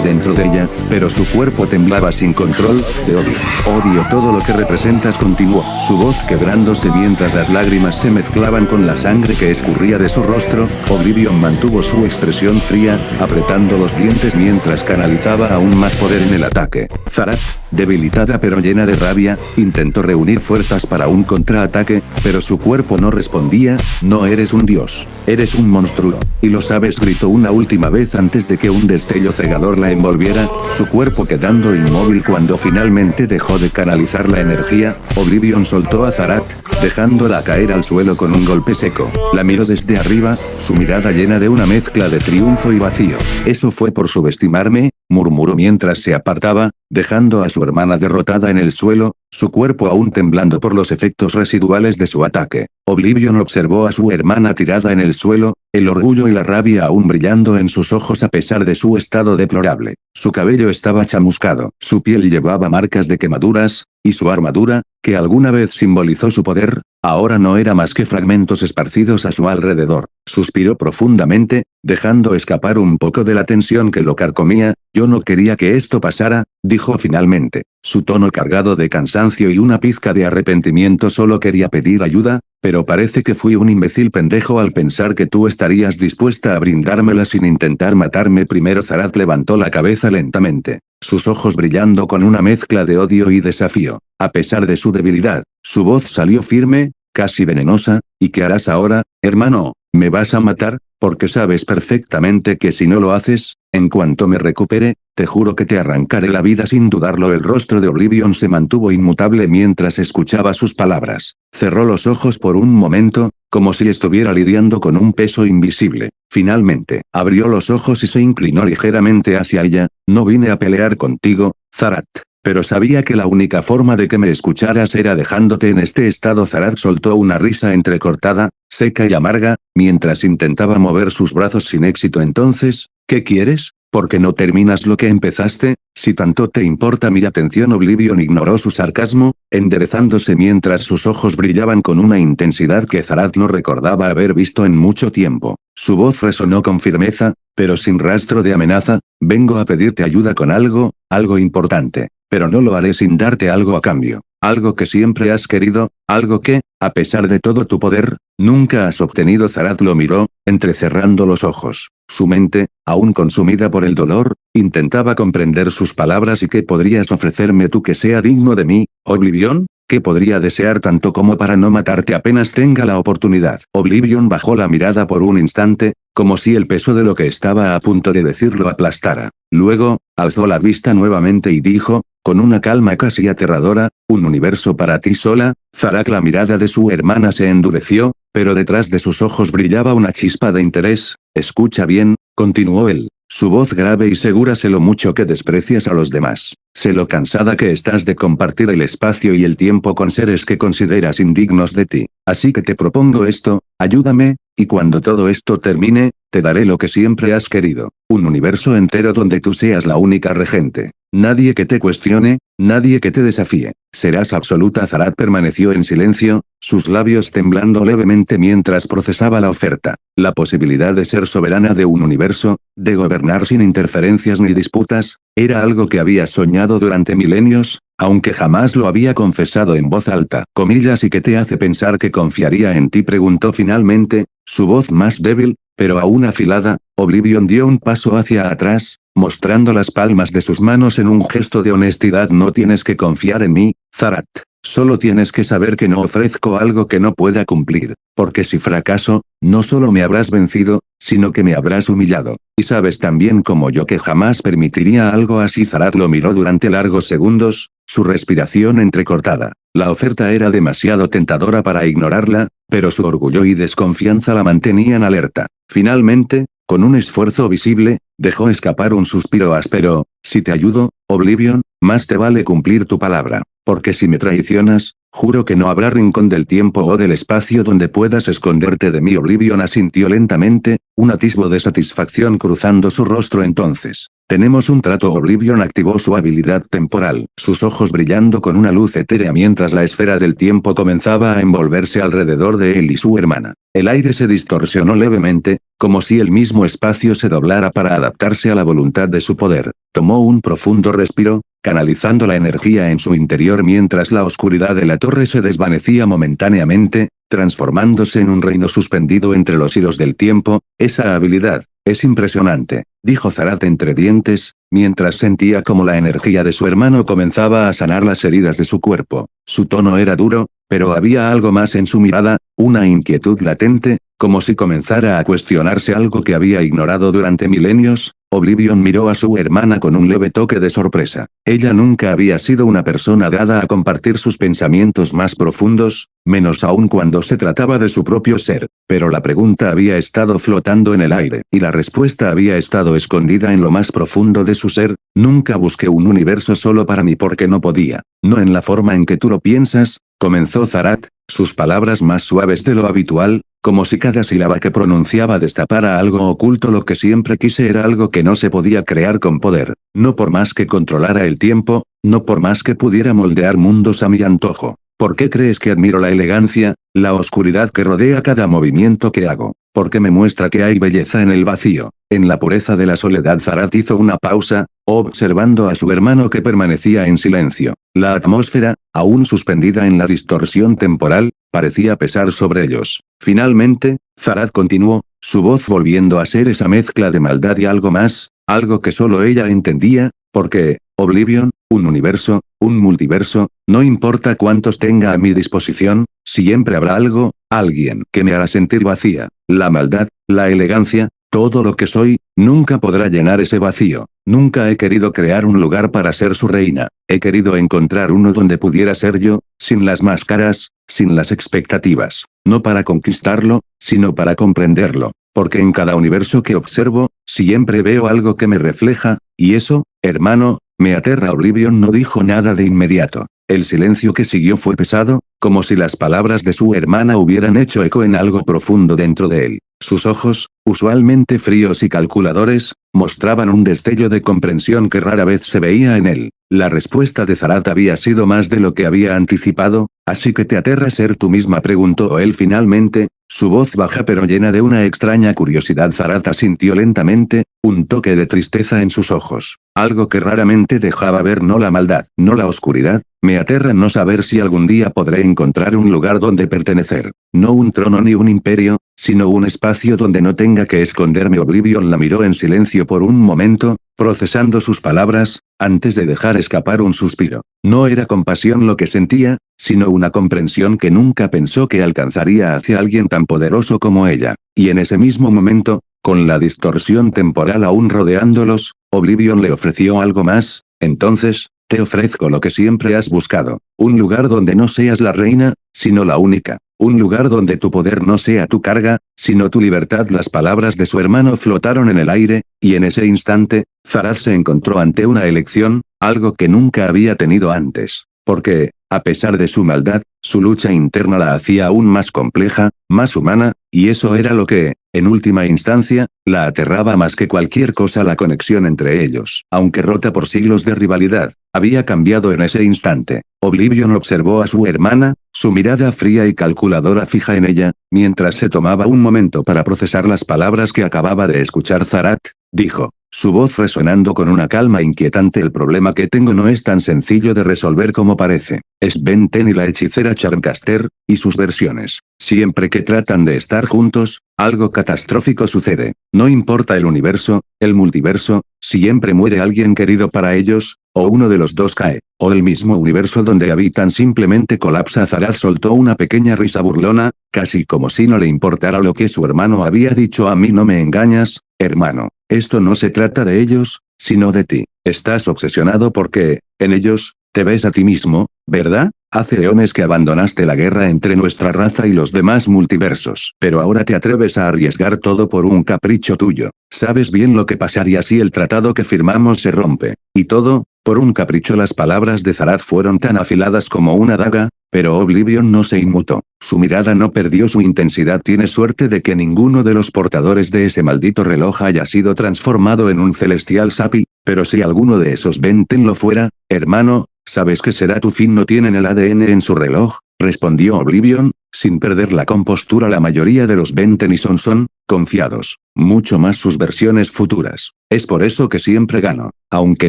dentro de ella, pero su cuerpo temblaba sin control. De odio. Odio todo lo que representas, continuó, su voz quebrándose mientras las lágrimas se mezclaban con la sangre que escurría de su rostro. Oblivion mantuvo su expresión fría, apretando los dientes mientras canalizaba aún más poder en el ataque. Zarat, debilitada pero llena de rabia, intentó reunir fuerzas para un contraataque, pero su cuerpo no respondía. No eres un dios, eres un monstruo, y lo sabes, gritó una última vez antes de que un destello cegador la envolviera, su cuerpo quedando inmóvil cuando finalmente dejó de canalizar la energía. Oblivion soltó a Zarat, dejándola caer al suelo con un golpe seco. La miró desde arriba, su mirada llena de una mezcla de triunfo y vacío. ¿Eso fue por subestimarme?, murmuró mientras se apartaba, dejando a su hermana derrotada en el suelo, su cuerpo aún temblando por los efectos residuales de su ataque. Oblivion observó a su hermana tirada en el suelo, el orgullo y la rabia aún brillando en sus ojos a pesar de su estado deplorable. Su cabello estaba chamuscado, su piel llevaba marcas de quemaduras, y su armadura, que alguna vez simbolizó su poder, ahora no era más que fragmentos esparcidos a su alrededor. Suspiró profundamente, dejando escapar un poco de la tensión que lo carcomía. Yo no quería que esto pasara, dijo finalmente. Su tono cargado de cansancio y una pizca de arrepentimiento. Solo quería pedir ayuda, pero parece que fui un imbécil pendejo al pensar que tú estarías dispuesta a brindármela sin intentar matarme primero. Zarat levantó la cabeza lentamente, sus ojos brillando con una mezcla de odio y desafío. A pesar de su debilidad, su voz salió firme, casi venenosa. ¿Y qué harás ahora, hermano? ¿Me vas a matar? Porque sabes perfectamente que si no lo haces, en cuanto me recupere, te juro que te arrancaré la vida sin dudarlo. El rostro de Oblivion se mantuvo inmutable mientras escuchaba sus palabras. Cerró los ojos por un momento, como si estuviera lidiando con un peso invisible. Finalmente, abrió los ojos y se inclinó ligeramente hacia ella. No vine a pelear contigo, Zarat. Pero sabía que la única forma de que me escucharas era dejándote en este estado. Zarat soltó una risa entrecortada, seca y amarga, mientras intentaba mover sus brazos sin éxito. Entonces, ¿qué quieres? ¿Por qué no terminas lo que empezaste? Si tanto te importa mi atención. Oblivion ignoró su sarcasmo, enderezándose mientras sus ojos brillaban con una intensidad que Zarat no recordaba haber visto en mucho tiempo. Su voz resonó con firmeza, pero sin rastro de amenaza. Vengo a pedirte ayuda con algo importante. Pero no lo haré sin darte algo a cambio. Algo que siempre has querido, algo que, a pesar de todo tu poder, nunca has obtenido. Zarat lo miró, entrecerrando los ojos. Su mente, aún consumida por el dolor, intentaba comprender sus palabras. ¿Y qué podrías ofrecerme tú que sea digno de mí, Oblivion? ¿Qué podría desear tanto como para no matarte apenas tenga la oportunidad? Oblivion bajó la mirada por un instante, como si el peso de lo que estaba a punto de decir lo aplastara. Luego, alzó la vista nuevamente y dijo, con una calma casi aterradora, ¿un universo para ti sola? Zarat. La mirada de su hermana se endureció, pero detrás de sus ojos brillaba una chispa de interés. Escucha bien, continuó él, su voz grave y segura. Sé lo mucho que desprecias a los demás. Sé lo cansada que estás de compartir el espacio y el tiempo con seres que consideras indignos de ti. Así que te propongo esto, ayúdame, y cuando todo esto termine, te daré lo que siempre has querido. Un universo entero donde tú seas la única regente. Nadie que te cuestione, nadie que te desafíe. Serás absoluta. Zarat permaneció en silencio, sus labios temblando levemente mientras procesaba la oferta. La posibilidad de ser soberana de un universo, de gobernar sin interferencias ni disputas, era algo que había soñado durante milenios, aunque jamás lo había confesado en voz alta. ¿Y qué te hace pensar que confiaría en ti? Preguntó finalmente, su voz más débil, pero aún afilada. Oblivion dio un paso hacia atrás, mostrando las palmas de sus manos en un gesto de honestidad. No tienes que confiar en mí, Zarat. Solo tienes que saber que no ofrezco algo que no pueda cumplir, porque si fracaso, no solo me habrás vencido, sino que me habrás humillado. Y sabes tan bien como yo que jamás permitiría algo así. Zarat lo miró durante largos segundos, su respiración entrecortada. La oferta era demasiado tentadora para ignorarla, pero su orgullo y desconfianza la mantenían alerta. Finalmente, con un esfuerzo visible, dejó escapar un suspiro áspero. Si te ayudo, Oblivion, más te vale cumplir tu palabra. Porque si me traicionas, juro que no habrá rincón del tiempo o del espacio donde puedas esconderte de mí. Oblivion asintió lentamente, un atisbo de satisfacción cruzando su rostro. Entonces, tenemos un trato. Oblivion activó su habilidad temporal, sus ojos brillando con una luz etérea mientras la esfera del tiempo comenzaba a envolverse alrededor de él y su hermana. El aire se distorsionó levemente, como si el mismo espacio se doblara para adaptarse a la voluntad de su poder. Tomó un profundo respiro, canalizando la energía en su interior mientras la oscuridad de la torre se desvanecía momentáneamente, transformándose en un reino suspendido entre los hilos del tiempo. Esa habilidad, es impresionante, dijo Zarat entre dientes, mientras sentía como la energía de su hermano comenzaba a sanar las heridas de su cuerpo. Su tono era duro, pero había algo más en su mirada, una inquietud latente, como si comenzara a cuestionarse algo que había ignorado durante milenios. Oblivion miró a su hermana con un leve toque de sorpresa. Ella nunca había sido una persona dada a compartir sus pensamientos más profundos, menos aún cuando se trataba de su propio ser. Pero la pregunta había estado flotando en el aire, y la respuesta había estado escondida en lo más profundo de su ser. Nunca busqué un universo solo para mí porque no podía. No en la forma en que tú lo piensas, comenzó Zarat, sus palabras más suaves de lo habitual, como si cada sílaba que pronunciaba destapara algo oculto. Lo que siempre quise era algo que no se podía crear con poder, no por más que controlara el tiempo, no por más que pudiera moldear mundos a mi antojo. ¿Por qué crees que admiro la elegancia, la oscuridad que rodea cada movimiento que hago? porque me muestra que hay belleza en el vacío, en la pureza de la soledad. Zarat hizo una pausa, observando a su hermano que permanecía en silencio. La atmósfera, aún suspendida en la distorsión temporal, parecía pesar sobre ellos. Finalmente, Zarat continuó, su voz volviendo a ser esa mezcla de maldad y algo más, algo que solo ella entendía, porque, Oblivion, un universo, un multiverso, no importa cuántos tenga a mi disposición, siempre habrá algo, alguien que me hará sentir vacía. La maldad, la elegancia, todo lo que soy, nunca podrá llenar ese vacío. Nunca he querido crear un lugar para ser su reina. He querido encontrar uno donde pudiera ser yo, sin las máscaras, sin las expectativas. No para conquistarlo, sino para comprenderlo. Porque en cada universo que observo, siempre veo algo que me refleja, y eso, hermano, me aterra. Oblivion no dijo nada de inmediato. El silencio que siguió fue pesado, como si las palabras de su hermana hubieran hecho eco en algo profundo dentro de él. Sus ojos, usualmente fríos y calculadores, mostraban un destello de comprensión que rara vez se veía en él. La respuesta de Zarat había sido más de lo que había anticipado. ¿Así que te aterra ser tú misma?, preguntó él finalmente, su voz baja pero llena de una extraña curiosidad. Zarat asintió lentamente, un toque de tristeza en sus ojos. Algo que raramente dejaba ver, no la maldad, no la oscuridad. Me aterra no saber si algún día podré encontrar un lugar donde pertenecer. No un trono ni un imperio, sino un espacio donde no tenga que esconderme. Oblivion la miró en silencio por un momento, procesando sus palabras, antes de dejar escapar un suspiro. No era compasión lo que sentía, sino una comprensión que nunca pensó que alcanzaría hacia alguien tan poderoso como ella. Y en ese mismo momento, con la distorsión temporal aún rodeándolos, Oblivion le ofreció algo más. Entonces, te ofrezco lo que siempre has buscado. Un lugar donde no seas la reina, sino la única. Un lugar donde tu poder no sea tu carga, sino tu libertad. Las palabras de su hermano flotaron en el aire, y en ese instante, Zarat se encontró ante una elección, algo que nunca había tenido antes. Porque, a pesar de su maldad, su lucha interna la hacía aún más compleja, más humana, y eso era lo que, en última instancia, la aterraba más que cualquier cosa. La conexión entre ellos, aunque rota por siglos de rivalidad, había cambiado en ese instante. Oblivion observó a su hermana, su mirada fría y calculadora fija en ella, mientras se tomaba un momento para procesar las palabras que acababa de escuchar. Zarat, dijo, su voz resonando con una calma inquietante. El problema que tengo no es tan sencillo de resolver como parece. Es Ben 10 y la hechicera Charmcaster, y sus versiones. Siempre que tratan de estar juntos, algo catastrófico sucede. No importa el universo, el multiverso, siempre muere alguien querido para ellos, o uno de los dos cae, o el mismo universo donde habitan simplemente colapsa. Zarat soltó una pequeña risa burlona, casi como si no le importara lo que su hermano había dicho. A mí no me engañas, hermano. Esto no se trata de ellos, sino de ti. Estás obsesionado porque, en ellos, te ves a ti mismo, ¿verdad? Hace eones que abandonaste la guerra entre nuestra raza y los demás multiversos. Pero ahora te atreves a arriesgar todo por un capricho tuyo. Sabes bien lo que pasaría si el tratado que firmamos se rompe. Y todo, por un capricho. Las palabras de Zarat fueron tan afiladas como una daga, pero Oblivion no se inmutó. Su mirada no perdió su intensidad. Tienes suerte de que ninguno de los portadores de ese maldito reloj haya sido transformado en un celestial Sapi, pero si alguno de esos Ben 10 lo fuera, hermano, ¿sabes qué será tu fin? ¿No tienen el ADN en su reloj?, respondió Oblivion, sin perder la compostura. La mayoría de los Ben 10 son confiados, mucho más sus versiones futuras. Es por eso que siempre gano. Aunque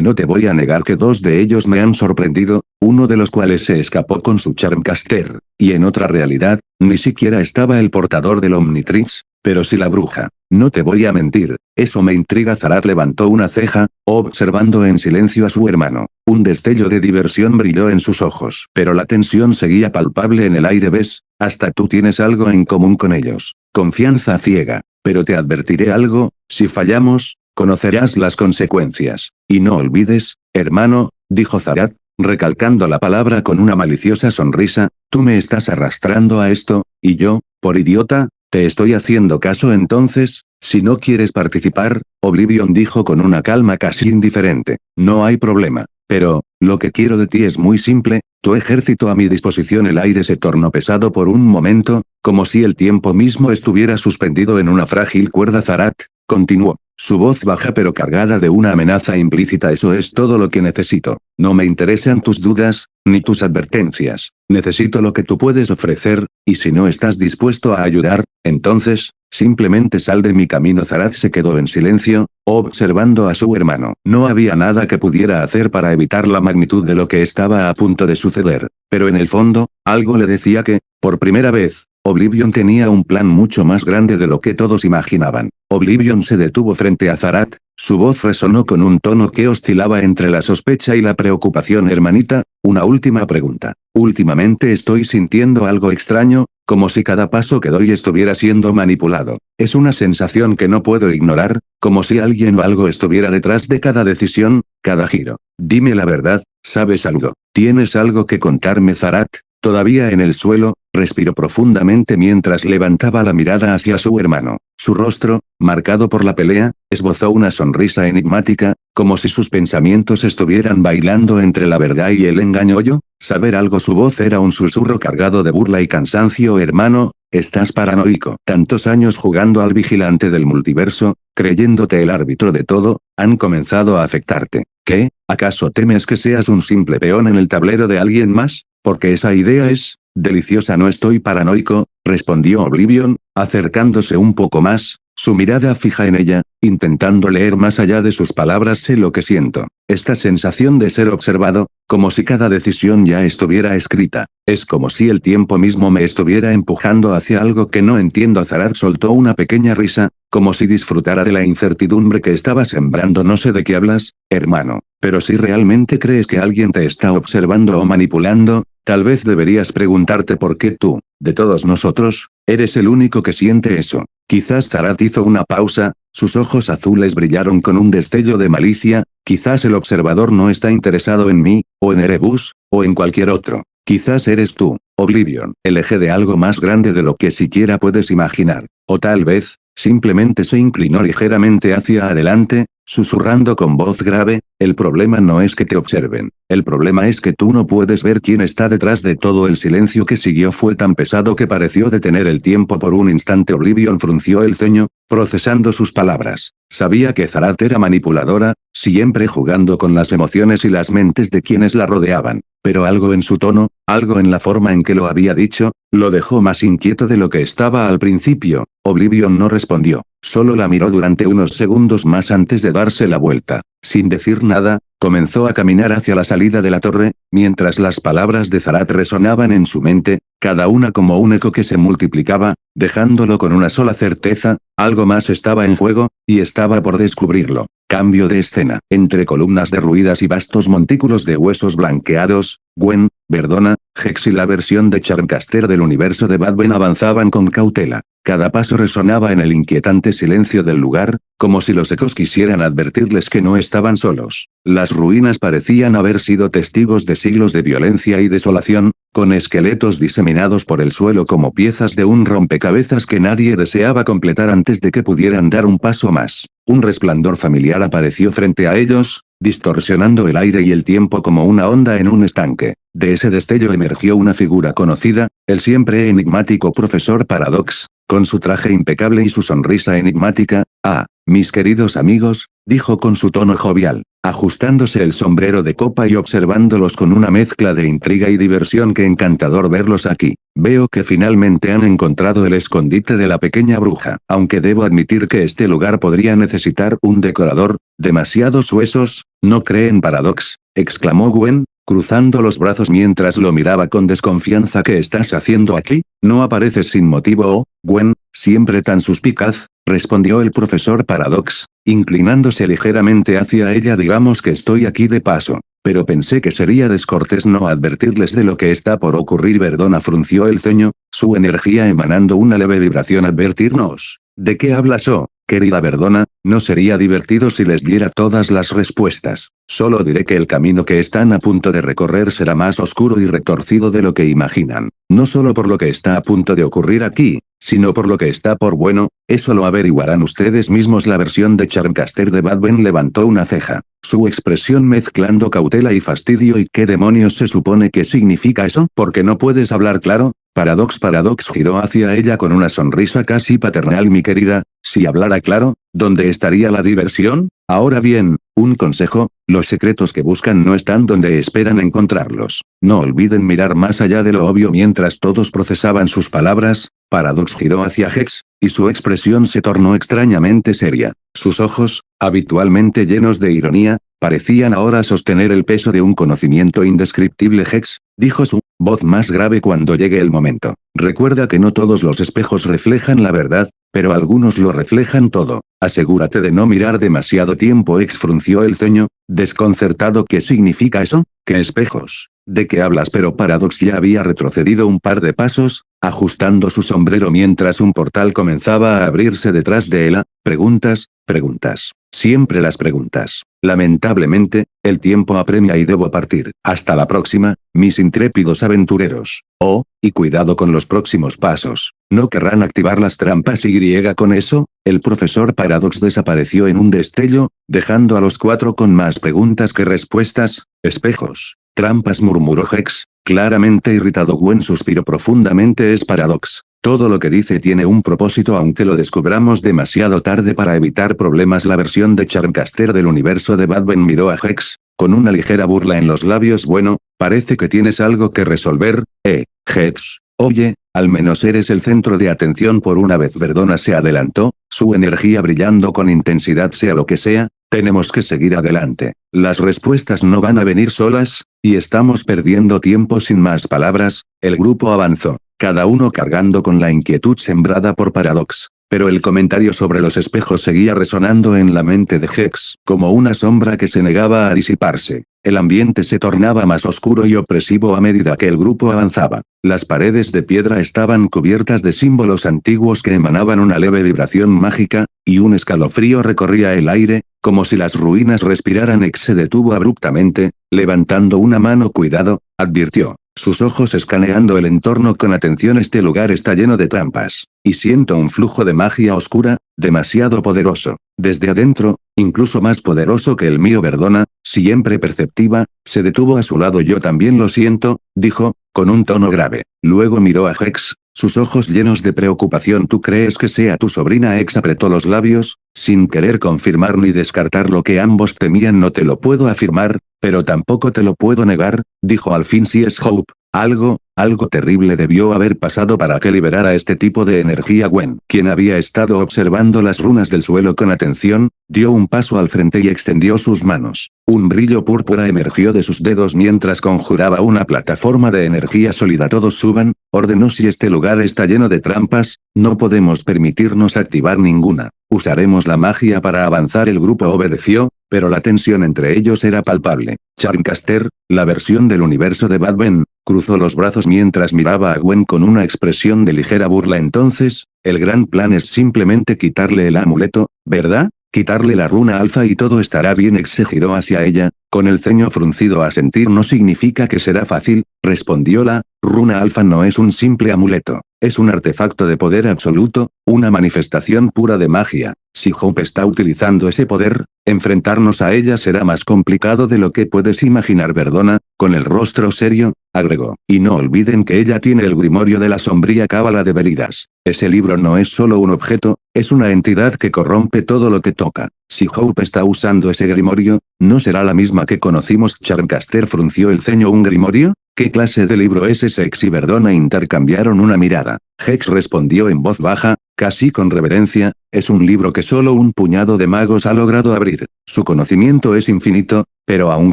no te voy a negar que dos de ellos me han sorprendido, uno de los cuales se escapó con su Charmcaster, y en otra realidad, ni siquiera estaba el portador del Omnitrix, pero sí la bruja. No te voy a mentir, eso me intriga. Zarat levantó una ceja, observando en silencio a su hermano. Un destello de diversión brilló en sus ojos. Pero la tensión seguía palpable en el aire. ¿Ves? Hasta tú tienes algo en común con ellos. Confianza ciega. Pero te advertiré algo, si fallamos, conocerás las consecuencias. Y no olvides, hermano, dijo Zarat, recalcando la palabra con una maliciosa sonrisa, tú me estás arrastrando a esto, y yo, por idiota, te estoy haciendo caso. Entonces, si no quieres participar, Oblivion dijo con una calma casi indiferente, no hay problema. Pero, lo que quiero de ti es muy simple, tu ejército a mi disposición. El aire se tornó pesado por un momento, como si el tiempo mismo estuviera suspendido en una frágil cuerda. Zarat, continuó, su voz baja pero cargada de una amenaza implícita. Eso es todo lo que necesito. No me interesan tus dudas, ni tus advertencias. Necesito lo que tú puedes ofrecer, y si no estás dispuesto a ayudar, entonces, Simplemente sal de mi camino. Zarat se quedó en silencio, observando a su hermano. No había nada que pudiera hacer para evitar la magnitud de lo que estaba a punto de suceder, pero en el fondo, algo le decía que, por primera vez, Oblivion tenía un plan mucho más grande de lo que todos imaginaban. Oblivion se detuvo frente a Zarat, su voz resonó con un tono que oscilaba entre la sospecha y la preocupación. Hermanita, una última pregunta. Últimamente estoy sintiendo algo extraño, como si cada paso que doy estuviera siendo manipulado. Es una sensación que no puedo ignorar, como si alguien o algo estuviera detrás de cada decisión, cada giro. Dime la verdad, ¿sabes algo? ¿Tienes algo que contarme? Zarat, todavía en el suelo, respiró profundamente mientras levantaba la mirada hacia su hermano. Su rostro, marcado por la pelea, esbozó una sonrisa enigmática, como si sus pensamientos estuvieran bailando entre la verdad y el engaño. ¿Yo? Saber algo. Su voz era un susurro cargado de burla y cansancio. Hermano, estás paranoico. Tantos años jugando al vigilante del multiverso, creyéndote el árbitro de todo, han comenzado a afectarte. ¿Qué? ¿Acaso temes que seas un simple peón en el tablero de alguien más? Porque esa idea es deliciosa. No estoy paranoico, respondió Oblivion, acercándose un poco más, su mirada fija en ella, intentando leer más allá de sus palabras. Sé lo que siento. Esta sensación de ser observado, como si cada decisión ya estuviera escrita. Es como si el tiempo mismo me estuviera empujando hacia algo que no entiendo. Zarat soltó una pequeña risa, como si disfrutara de la incertidumbre que estaba sembrando. No sé de qué hablas, hermano, pero si realmente crees que alguien te está observando o manipulando, tal vez deberías preguntarte por qué tú, de todos nosotros, eres el único que siente eso. Quizás. Zarat hizo una pausa, sus ojos azules brillaron con un destello de malicia. Quizás el observador no está interesado en mí, o en Erebus, o en cualquier otro. Quizás eres tú, Oblivion, el eje de algo más grande de lo que siquiera puedes imaginar. O tal vez, simplemente se inclinó ligeramente hacia adelante, susurrando con voz grave, el problema no es que te observen, el problema es que tú no puedes ver quién está detrás de todo. El silencio que siguió fue tan pesado que pareció detener el tiempo por un instante. Oblivion frunció el ceño, procesando sus palabras. Sabía que Zarat era manipuladora, siempre jugando con las emociones y las mentes de quienes la rodeaban, pero algo en su tono, algo en la forma en que lo había dicho, lo dejó más inquieto de lo que estaba al principio. Oblivion no respondió, solo la miró durante unos segundos más antes de darse la vuelta. Sin decir nada, comenzó a caminar hacia la salida de la torre, mientras las palabras de Zarat resonaban en su mente, cada una como un eco que se multiplicaba, dejándolo con una sola certeza: algo más estaba en juego, y estaba por descubrirlo. Cambio de escena. Entre columnas derruidas y vastos montículos de huesos blanqueados, Gwen, Verdona, Hex y la versión de Charmcaster del universo de Badben avanzaban con cautela. Cada paso resonaba en el inquietante silencio del lugar, como si los ecos quisieran advertirles que no estaban solos. Las ruinas parecían haber sido testigos de siglos de violencia y desolación, con esqueletos diseminados por el suelo como piezas de un rompecabezas que nadie deseaba completar antes de que pudieran dar un paso más. Un resplandor familiar apareció frente a ellos, distorsionando el aire y el tiempo como una onda en un estanque. De ese destello emergió una figura conocida, el siempre enigmático profesor Paradox, con su traje impecable y su sonrisa enigmática. «Ah, mis queridos amigos», dijo con su tono jovial, ajustándose el sombrero de copa y observándolos con una mezcla de intriga y diversión. «Qué encantador verlos aquí. Veo que finalmente han encontrado el escondite de la pequeña bruja. Aunque debo admitir que este lugar podría necesitar un decorador, demasiados huesos, ¿no creen?» Paradox, exclamó Gwen, cruzando los brazos mientras lo miraba con desconfianza. «¿Qué estás haciendo aquí? No apareces sin motivo, Gwen, siempre tan suspicaz», respondió el profesor Paradox, inclinándose ligeramente hacia ella. «Digamos que estoy aquí de paso, pero pensé que sería descortés no advertirles de lo que está por ocurrir». Verdona frunció el ceño, su energía emanando una leve vibración. «¿Advertirnos? ¿De qué hablas, querida Verdona? No sería divertido si les diera todas las respuestas. Solo diré que el camino que están a punto de recorrer será más oscuro y retorcido de lo que imaginan. No solo por lo que está a punto de ocurrir aquí, sino por lo que está por bueno, eso lo averiguarán ustedes mismos». La versión de Charmcaster de Badben levantó una ceja, su expresión mezclando cautela y fastidio. «¿Y qué demonios se supone que significa eso? ¿Por qué no puedes hablar claro?» Paradox giró hacia ella con una sonrisa casi paternal. «Mi querida, si hablara claro, ¿dónde estaría la diversión? Ahora bien, un consejo, los secretos que buscan no están donde esperan encontrarlos. No olviden mirar más allá de lo obvio». Mientras todos procesaban sus palabras, Paradox giró hacia Hex, y su expresión se tornó extrañamente seria. Sus ojos, habitualmente llenos de ironía, parecían ahora sostener el peso de un conocimiento indescriptible. Hex, dijo su voz más grave cuando llegue el momento. Recuerda que no todos los espejos reflejan la verdad, pero algunos lo reflejan todo. Asegúrate de no mirar demasiado tiempo. Hex frunció el ceño, desconcertado. ¿Qué significa eso? ¿Qué espejos? ¿De qué hablas? Pero Paradox ya había retrocedido un par de pasos, ajustando su sombrero mientras un portal comenzaba a abrirse detrás de él. Preguntas, preguntas. Siempre las preguntas. Lamentablemente, el tiempo apremia y debo partir. Hasta la próxima, mis intrépidos aventureros. Oh, y cuidado con los próximos pasos. ¿No querrán activar las trampas? Y con eso, el profesor Paradox desapareció en un destello, dejando a los cuatro con más preguntas que respuestas. Espejos. Trampas, murmuró Hex, claramente irritado. Gwen suspiró profundamente. Es Paradox. Todo lo que dice tiene un propósito, aunque lo descubramos demasiado tarde para evitar problemas. La versión de Charmcaster del universo de Batman miró a Hex, con una ligera burla en los labios. Bueno, parece que tienes algo que resolver, Hex. Oye, al menos eres el centro de atención por una vez. Verdona se adelantó, su energía brillando con intensidad. Sea lo que sea, tenemos que seguir adelante. Las respuestas no van a venir solas, y estamos perdiendo tiempo. Sin más palabras, el grupo avanzó, cada uno cargando con la inquietud sembrada por Paradox. Pero el comentario sobre los espejos seguía resonando en la mente de Hex, como una sombra que se negaba a disiparse. El ambiente se tornaba más oscuro y opresivo a medida que el grupo avanzaba. Las paredes de piedra estaban cubiertas de símbolos antiguos que emanaban una leve vibración mágica, y un escalofrío recorría el aire, como si las ruinas respiraran. Hex se detuvo abruptamente, levantando una mano. Cuidado, advirtió, sus ojos escaneando el entorno con atención. Este lugar está lleno de trampas, y siento un flujo de magia oscura, demasiado poderoso. Desde adentro, incluso más poderoso que el mío. Verdona, siempre perceptiva, se detuvo a su lado. Yo también lo siento, dijo, con un tono grave. Luego miró a Hex, sus ojos llenos de preocupación. ¿Tú crees que sea tu sobrina? Hex apretó los labios, sin querer confirmar ni descartar lo que ambos temían. No te lo puedo afirmar, pero tampoco te lo puedo negar, dijo al fin. Si es Hope, algo terrible debió haber pasado para que liberara este tipo de energía. Gwen, quien había estado observando las runas del suelo con atención, dio un paso al frente y extendió sus manos. Un brillo púrpura emergió de sus dedos mientras conjuraba una plataforma de energía sólida. Todos suban, ordenó. Si este lugar está lleno de trampas, no podemos permitirnos activar ninguna. Usaremos la magia para avanzar. El grupo obedeció, pero la tensión entre ellos era palpable. Charmcaster, la versión del universo de Batman, cruzó los brazos mientras miraba a Gwen con una expresión de ligera burla. Entonces, el gran plan es simplemente quitarle el amuleto, ¿verdad? Quitarle la runa alfa y todo estará bien. Hex se giró hacia ella, con el ceño fruncido. Asentir no significa que será fácil, respondió. La runa alfa no es un simple amuleto, es un artefacto de poder absoluto, una manifestación pura de magia. Si Hope está utilizando ese poder, enfrentarnos a ella será más complicado de lo que puedes imaginar. Verdona, con el rostro serio, agregó. Y no olviden que ella tiene el grimorio de la sombría cábala de Belidas. Ese libro no es solo un objeto, es una entidad que corrompe todo lo que toca. Si Hope está usando ese grimorio, ¿no será la misma que conocimos? Charmcaster frunció el ceño. ¿Un grimorio? ¿Qué clase de libro es ese? Hex y Verdona intercambiaron una mirada. Hex respondió en voz baja, casi con reverencia, es un libro que solo un puñado de magos ha logrado abrir. Su conocimiento es infinito, pero a un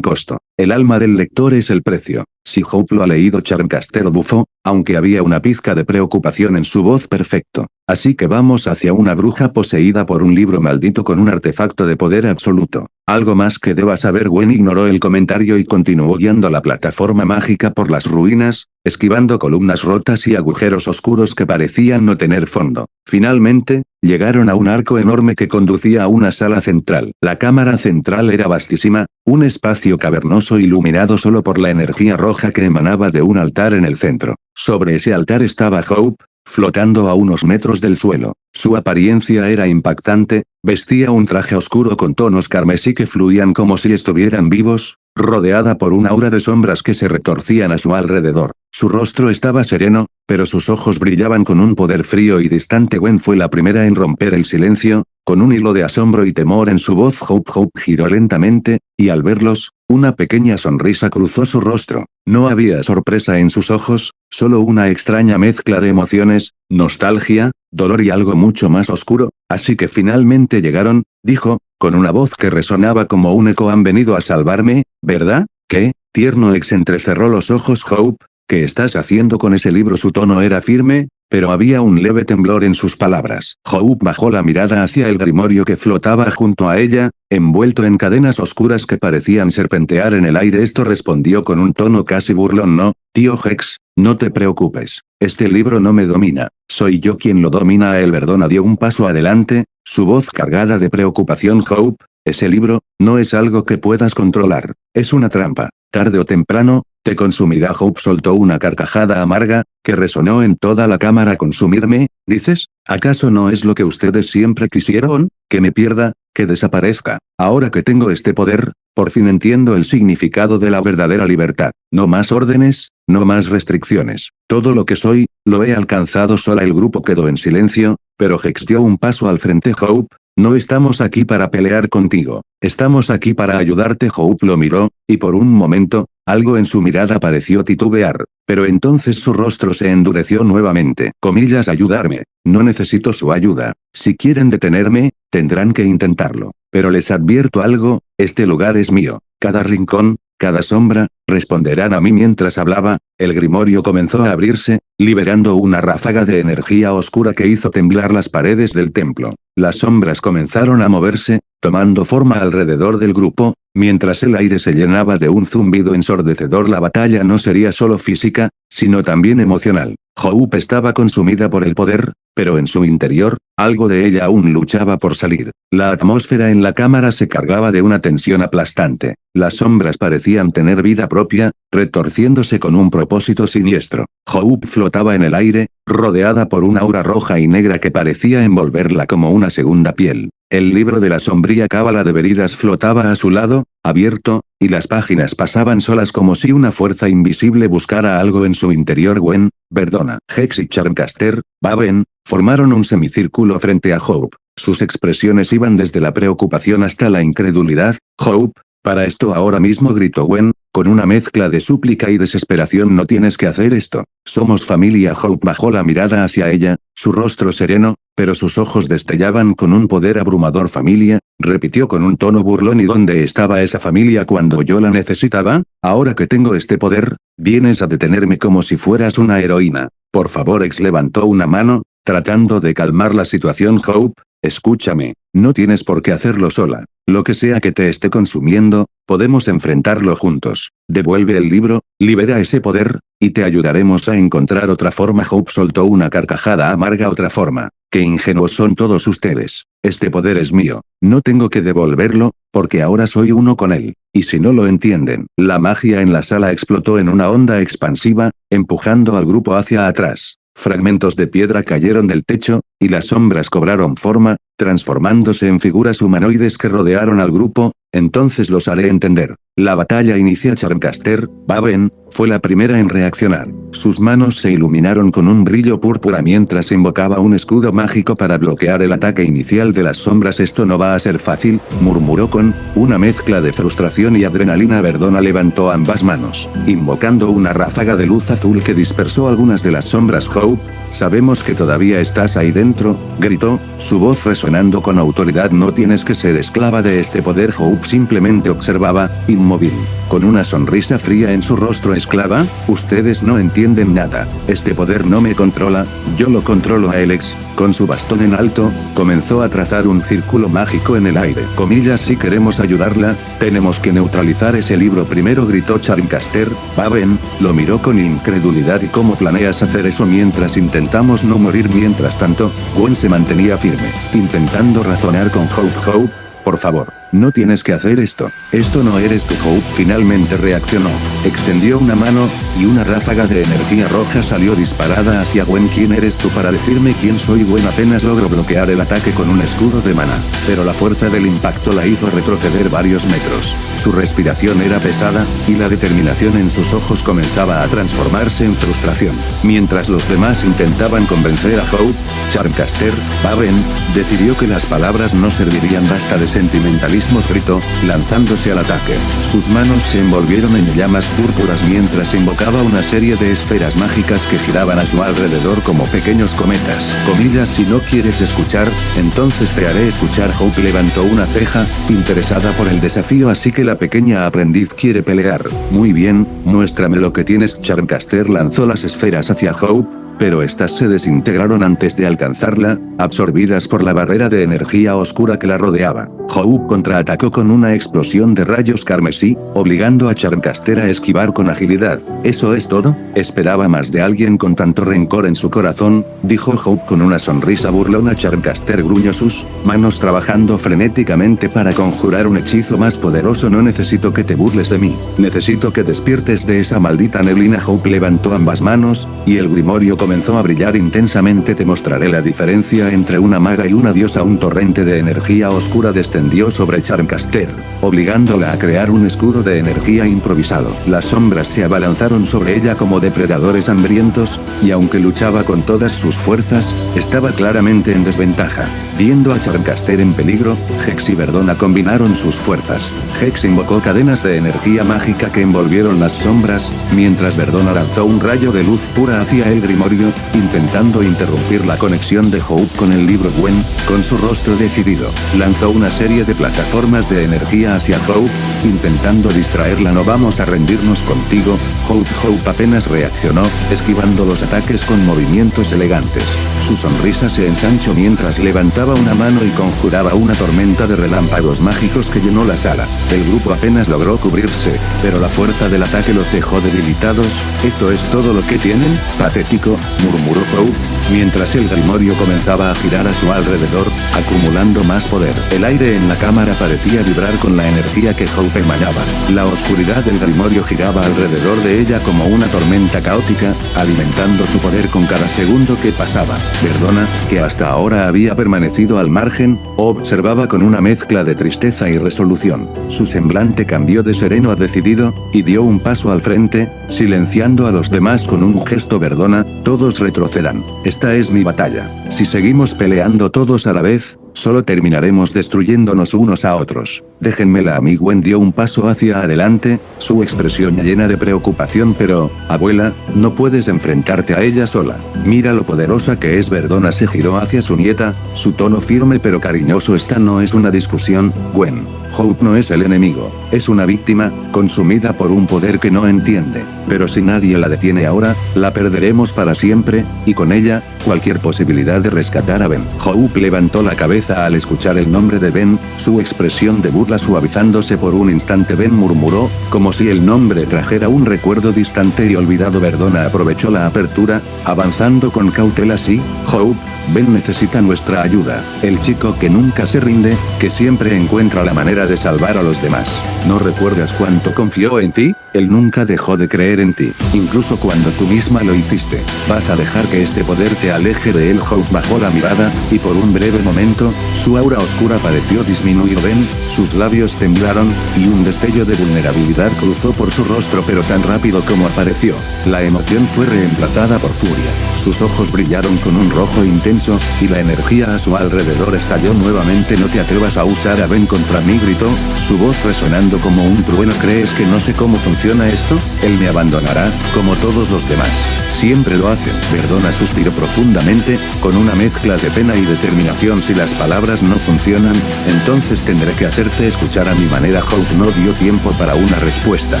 costo. El alma del lector es el precio. Si Hope lo ha leído. Charmcaster bufó, aunque había una pizca de preocupación en su voz. Perfecto. Así que vamos hacia una bruja poseída por un libro maldito con un artefacto de poder absoluto. ¿Algo más que deba saber? Gwen ignoró el comentario y continuó guiando la plataforma mágica por las ruinas, esquivando columnas rotas y agujeros oscuros que parecían no tener fondo. Finalmente, llegaron a un arco enorme que conducía a una sala central. La cámara central era vastísima, un espacio cavernoso iluminado solo por la energía roja que emanaba de un altar en el centro. Sobre ese altar estaba Hope, flotando a unos metros del suelo. Su apariencia era impactante, vestía un traje oscuro con tonos carmesí que fluían como si estuvieran vivos, rodeada por un aura de sombras que se retorcían a su alrededor. Su rostro estaba sereno, pero sus ojos brillaban con un poder frío y distante. Gwen fue la primera en romper el silencio, con un hilo de asombro y temor en su voz. Hope giró lentamente, y al verlos, una pequeña sonrisa cruzó su rostro. No había sorpresa en sus ojos, solo una extraña mezcla de emociones, nostalgia, dolor y algo mucho más oscuro, así que finalmente llegaron, dijo, con una voz que resonaba como un eco. Han venido a salvarme, ¿verdad? ¿Qué? Tierno ex entrecerró los ojos. Hope, ¿qué estás haciendo con ese libro? Su tono era firme, pero había un leve temblor en sus palabras. Hope bajó la mirada hacia el grimorio que flotaba junto a ella, envuelto en cadenas oscuras que parecían serpentear en el aire. Esto respondió con un tono casi burlón. No, tío Hex, no te preocupes. Este libro no me domina, soy yo quien lo domina a él. Verdona dio un paso adelante, su voz cargada de preocupación. Hope, ese libro, no es algo que puedas controlar, es una trampa. Tarde o temprano, te consumirá. Hope soltó una carcajada amarga, que resonó en toda la cámara. ¿Consumirme, dices? ¿Acaso no es lo que ustedes siempre quisieron? ¿Que me pierda? ¿Que desaparezca? Ahora que tengo este poder, por fin entiendo el significado de la verdadera libertad. No más órdenes, no más restricciones. Todo lo que soy, lo he alcanzado sola. El grupo quedó en silencio, pero Hex dio un paso al frente. Hope, no estamos aquí para pelear contigo, estamos aquí para ayudarte. Hope lo miró, y por un momento, algo en su mirada pareció titubear, pero entonces su rostro se endureció nuevamente. Comillas, ayudarme, no necesito su ayuda. Si quieren detenerme, tendrán que intentarlo. Pero les advierto algo, este lugar es mío. Cada rincón, cada sombra, responderán a mí. Mientras hablaba, el grimorio comenzó a abrirse, liberando una ráfaga de energía oscura que hizo temblar las paredes del templo. Las sombras comenzaron a moverse, tomando forma alrededor del grupo, mientras el aire se llenaba de un zumbido ensordecedor. La batalla no sería solo física, sino también emocional. Hope estaba consumida por el poder, pero en su interior, algo de ella aún luchaba por salir. La atmósfera en la cámara se cargaba de una tensión aplastante. Las sombras parecían tener vida propia, retorciéndose con un propósito siniestro. Hope flotaba en el aire, rodeada por una aura roja y negra que parecía envolverla como una segunda piel. El libro de la sombría cábala de Veridas flotaba a su lado, abierto, y las páginas pasaban solas como si una fuerza invisible buscara algo en su interior. Gwen, Verdona, Hex y Charmcaster, Baben, formaron un semicírculo frente a Hope. Sus expresiones iban desde la preocupación hasta la incredulidad. Hope, para esto ahora mismo, gritó Gwen, con una mezcla de súplica y desesperación. No tienes que hacer esto. Somos familia. Hope bajó la mirada hacia ella, su rostro sereno, pero sus ojos destellaban con un poder abrumador. Familia, repitió con un tono burlón. ¿Y dónde estaba esa familia cuando yo la necesitaba? Ahora que tengo este poder, vienes a detenerme como si fueras una heroína. Por favor. Hex levantó una mano, tratando de calmar la situación. Hope, escúchame, no tienes por qué hacerlo sola. Lo que sea que te esté consumiendo, podemos enfrentarlo juntos. Devuelve el libro, libera ese poder, y te ayudaremos a encontrar otra forma. Hope soltó una carcajada amarga. Otra forma. Qué ingenuos son todos ustedes. Este poder es mío. No tengo que devolverlo, porque ahora soy uno con él. Y si no lo entienden, la magia en la sala explotó en una onda expansiva, empujando al grupo hacia atrás. Fragmentos de piedra cayeron del techo, y las sombras cobraron forma, transformándose en figuras humanoides que rodearon al grupo. Entonces los haré entender. La batalla inicia. Charmcaster, Baben, fue la primera en reaccionar. Sus manos se iluminaron con un brillo púrpura mientras invocaba un escudo mágico para bloquear el ataque inicial de las sombras. Esto no va a ser fácil, murmuró con una mezcla de frustración y adrenalina. Verdona levantó ambas manos, invocando una ráfaga de luz azul que dispersó algunas de las sombras. Hope, sabemos que todavía estás ahí dentro, gritó, su voz resonando con autoridad. No tienes que ser esclava de este poder. Hope simplemente observaba, inmóvil, con una sonrisa fría en su rostro. ¿Esclava? Ustedes no entienden nada. Este poder no me controla, yo lo controlo a Alex. Con su bastón en alto, comenzó a trazar un círculo mágico en el aire. Comillas, si queremos ayudarla, tenemos que neutralizar ese libro primero, gritó Charmcaster. Baben, lo miró con incredulidad. ¿Y cómo planeas hacer eso mientras intentamos no morir? Mientras tanto, Gwen se mantenía firme, intentando razonar con Hope. Hope, por favor, no tienes que hacer esto. Esto no eres tú. Hope finalmente reaccionó. Extendió una mano, y una ráfaga de energía roja salió disparada hacia Gwen. ¿Quién eres tú para decirme quién soy? Gwen apenas logró bloquear el ataque con un escudo de maná, pero la fuerza del impacto la hizo retroceder varios metros. Su respiración era pesada, y la determinación en sus ojos comenzaba a transformarse en frustración. Mientras los demás intentaban convencer a Hope, Charmcaster, Baben, decidió que las palabras no servirían. Basta de sentimentalismo. mismos gritó, lanzándose al ataque. Sus manos se envolvieron en llamas púrpuras mientras invocaba una serie de esferas mágicas que giraban a su alrededor como pequeños cometas. Comillas, si no quieres escuchar, entonces te haré escuchar. Hope levantó una ceja, interesada por el desafío, así que la pequeña aprendiz quiere pelear. Muy bien, muéstrame lo que tienes. Charmcaster lanzó las esferas hacia Hope, pero estas se desintegraron antes de alcanzarla, absorbidas por la barrera de energía oscura que la rodeaba. Hope contraatacó con una explosión de rayos carmesí, obligando a Charmcaster a esquivar con agilidad. ¿Eso es todo? Esperaba más de alguien con tanto rencor en su corazón, dijo Hope con una sonrisa burlona. Charmcaster gruñó sus manos trabajando frenéticamente para conjurar un hechizo más poderoso. No necesito que te burles de mí. Necesito que despiertes de esa maldita neblina. Hope levantó ambas manos, y el grimorio comenzó a brillar intensamente. Te mostraré la diferencia entre una maga y una diosa. Un torrente de energía oscura descendió sobre Charmcaster, obligándola a crear un escudo de energía improvisado. Las sombras se abalanzaron sobre ella como depredadores hambrientos, y aunque luchaba con todas sus fuerzas, estaba claramente en desventaja. Viendo a Charmcaster en peligro, Hex y Verdona combinaron sus fuerzas. Hex invocó cadenas de energía mágica que envolvieron las sombras, mientras Verdona lanzó un rayo de luz pura hacia el grimorio, intentando interrumpir la conexión de Hope con el libro. Gwen, con su rostro decidido, lanzó una serie de plataformas de energía hacia Hope, intentando distraerla. No vamos a rendirnos contigo, Hope. Hope apenas reaccionó, esquivando los ataques con movimientos elegantes. Su sonrisa se ensanchó mientras levantaba una mano y conjuraba una tormenta de relámpagos mágicos que llenó la sala. El grupo apenas logró cubrirse, pero la fuerza del ataque los dejó debilitados. ¿Esto es todo lo que tienen? Patético, murmuró Hope, mientras el grimorio comenzaba a girar a su alrededor, acumulando más poder. El aire en la cámara parecía vibrar con la energía que Hope emanaba. La oscuridad del grimorio giraba alrededor de ella como una tormenta caótica, alimentando su poder con cada segundo que pasaba. Verdona, que hasta ahora había permanecido al margen, observaba con una mezcla de tristeza y resolución. Su semblante cambió de sereno a decidido, y dio un paso al frente, silenciando a los demás con un gesto. Verdona, todos retrocedan. Esta es mi batalla. Si seguimos peleando todos a la vez, solo terminaremos destruyéndonos unos a otros. Déjenmela a mí. Gwen dio un paso hacia adelante, su expresión llena de preocupación. Pero, abuela, no puedes enfrentarte a ella sola. Mira lo poderosa que es. Verdona se giró hacia su nieta, su tono firme pero cariñoso. Esta no es una discusión, Gwen. Hope no es el enemigo, es una víctima, consumida por un poder que no entiende. Pero si nadie la detiene ahora, la perderemos para siempre, y con ella, cualquier posibilidad de rescatar a Ben. Hope levantó la cabeza al escuchar el nombre de Ben, su expresión de burla suavizándose por un instante. Ben, murmuró, como si el nombre trajera un recuerdo distante y olvidado. Verdona aprovechó la apertura, avanzando con cautela. Sí, Hope, Ben necesita nuestra ayuda. El chico que nunca se rinde, que siempre encuentra la manera de salvar a los demás. ¿No recuerdas cuánto confió en ti? Él nunca dejó de creer en ti, incluso cuando tú misma lo hiciste. ¿Vas a dejar que este poder te aleje de él? Hope bajó la mirada, y por un breve momento, su aura oscura pareció disminuir. Ben, sus labios temblaron, y un destello de vulnerabilidad cruzó por su rostro, pero tan rápido como apareció. La emoción fue reemplazada por furia. Sus ojos brillaron con un rojo intenso, y la energía a su alrededor estalló nuevamente. No te atrevas a usar a Ben contra mí, gritó, su voz resonando como un trueno. ¿Crees que no sé cómo funciona esto? Él me abandonará, como todos los demás. Siempre lo hacen. Verdona suspiró profundamente, con una mezcla de pena y determinación. Si las palabras no funcionan, entonces tendré que hacerte escuchar a mi manera. Hope no dio tiempo para una respuesta.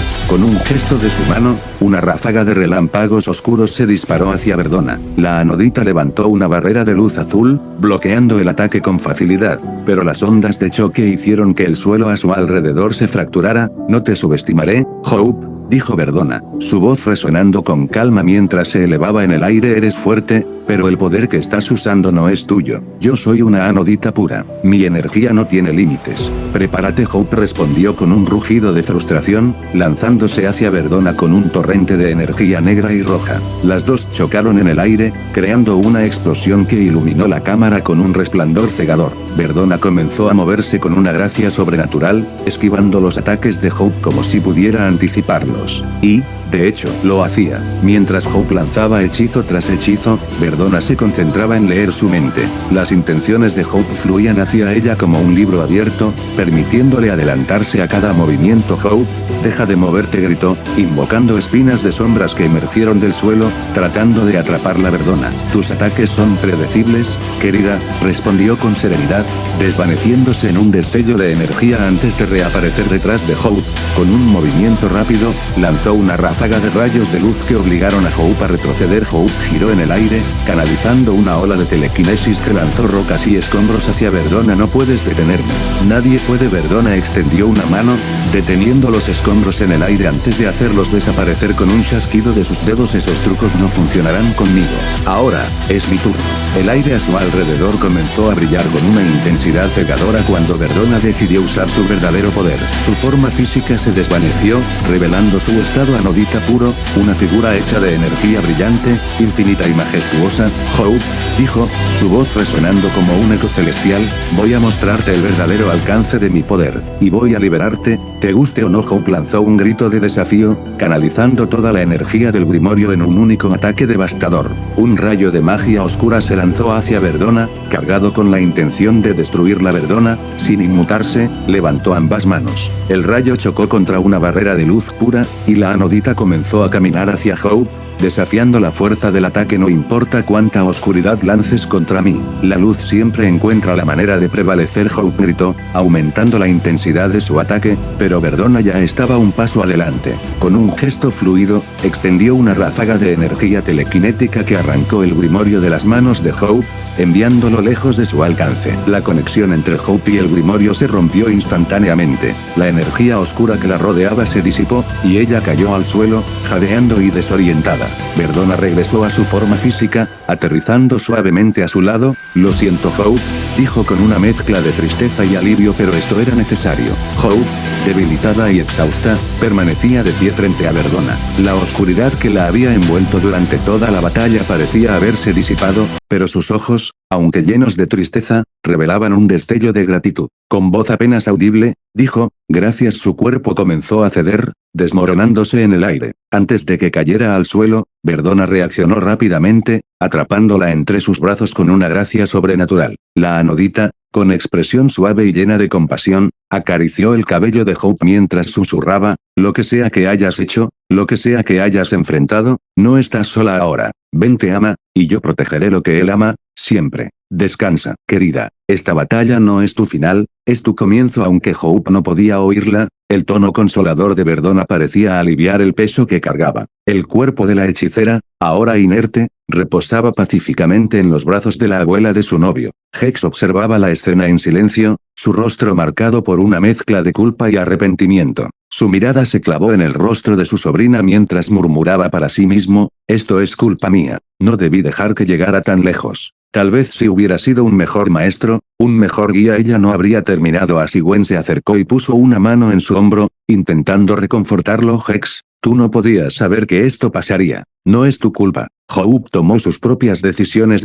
Con un gesto de su mano, una ráfaga de relámpagos oscuros se disparó hacia Verdona. La anodita levantó una barrera de luz azul, bloqueando el ataque con facilidad, pero las ondas de choque hicieron que el suelo a su alrededor se fracturara. No te subestimaré, Hope, dijo Verdona, su voz resonando con calma mientras se elevaba en el aire. Eres fuerte, pero el poder que estás usando no es tuyo. Yo soy una anodita pura. Mi energía no tiene límites. Prepárate. Hope respondió con un rugido de frustración, lanzándose hacia Verdona con un torrente de energía negra y roja. Las dos chocaron en el aire, creando una explosión que iluminó la cámara con un resplandor cegador. Verdona comenzó a moverse con una gracia sobrenatural, esquivando los ataques de Hope como si pudiera anticiparlos. Y, De hecho, lo hacía. Mientras Hope lanzaba hechizo tras hechizo, Verdona se concentraba en leer su mente. Las intenciones de Hope fluían hacia ella como un libro abierto, permitiéndole adelantarse a cada movimiento. Hope, deja de moverte, gritó, invocando espinas de sombras que emergieron del suelo, tratando de atraparla. Verdona. Tus ataques son predecibles, querida, respondió con serenidad, desvaneciéndose en un destello de energía antes de reaparecer detrás de Hope. Con un movimiento rápido, lanzó una ráfaga de rayos de luz que obligaron a Hope a retroceder. Hope giró en el aire, canalizando una ola de telequinesis que lanzó rocas y escombros hacia Verdona. No puedes detenerme. Nadie puede. Verdona extendió una mano, deteniendo los escombros en el aire antes de hacerlos desaparecer con un chasquido de sus dedos. Esos trucos no funcionarán conmigo. Ahora, es mi turno. El aire a su alrededor comenzó a brillar con una intensidad cegadora cuando Verdona decidió usar su verdadero poder. Su forma física se desvaneció, revelando su estado anodita puro, una figura hecha de energía brillante, infinita y majestuosa. Hope, dijo, su voz resonando como un eco celestial, voy a mostrarte el verdadero alcance de mi poder, y voy a liberarte, te guste o no. Hope lanzó un grito de desafío, canalizando toda la energía del grimorio en un único ataque devastador. Un rayo de magia oscura se lanzó hacia Verdona, cargado con la intención de destruirla. Verdona, sin inmutarse, levantó ambas manos. El rayo chocó contra una barrera de luz pura, y la anodita comenzó a caminar hacia Hope, desafiando la fuerza del ataque. No importa cuánta oscuridad lances contra mí, la luz siempre encuentra la manera de prevalecer. Hope gritó, aumentando la intensidad de su ataque, pero Verdona ya estaba un paso adelante. Con un gesto fluido, extendió una ráfaga de energía telequinética que arrancó el grimorio de las manos de Hope, enviándolo lejos de su alcance. La conexión entre Hope y el grimorio se rompió instantáneamente. La energía oscura que la rodeaba se disipó, y ella cayó al suelo, jadeando y desorientada. Verdona regresó a su forma física, aterrizando suavemente a su lado. Lo siento, Hope, dijo con una mezcla de tristeza y alivio, pero esto era necesario. Hope, debilitada y exhausta, permanecía de pie frente a Verdona. La oscuridad que la había envuelto durante toda la batalla parecía haberse disipado, pero sus ojos, aunque llenos de tristeza, revelaban un destello de gratitud. Con voz apenas audible, dijo, gracias. Su cuerpo comenzó a ceder, desmoronándose en el aire. Antes de que cayera al suelo, Verdona reaccionó rápidamente, atrapándola entre sus brazos con una gracia sobrenatural. La anodita, con expresión suave y llena de compasión, acarició el cabello de Hope mientras susurraba, lo que sea que hayas hecho, lo que sea que hayas enfrentado, no estás sola ahora. Ben te ama, y yo protegeré lo que él ama, siempre. Descansa, querida. Esta batalla no es tu final, es tu comienzo. Aunque Hope no podía oírla, el tono consolador de Verdona parecía aliviar el peso que cargaba. El cuerpo de la hechicera, ahora inerte, reposaba pacíficamente en los brazos de la abuela de su novio. Hex observaba la escena en silencio, su rostro marcado por una mezcla de culpa y arrepentimiento. Su mirada se clavó en el rostro de su sobrina mientras murmuraba para sí mismo, esto es culpa mía, no debí dejar que llegara tan lejos. Tal vez si hubiera sido un mejor maestro, un mejor guía, ella no habría terminado así. Gwen se acercó y puso una mano en su hombro, intentando reconfortarlo. Hex, tú no podías saber que esto pasaría. No es tu culpa. Hope tomó sus propias decisiones,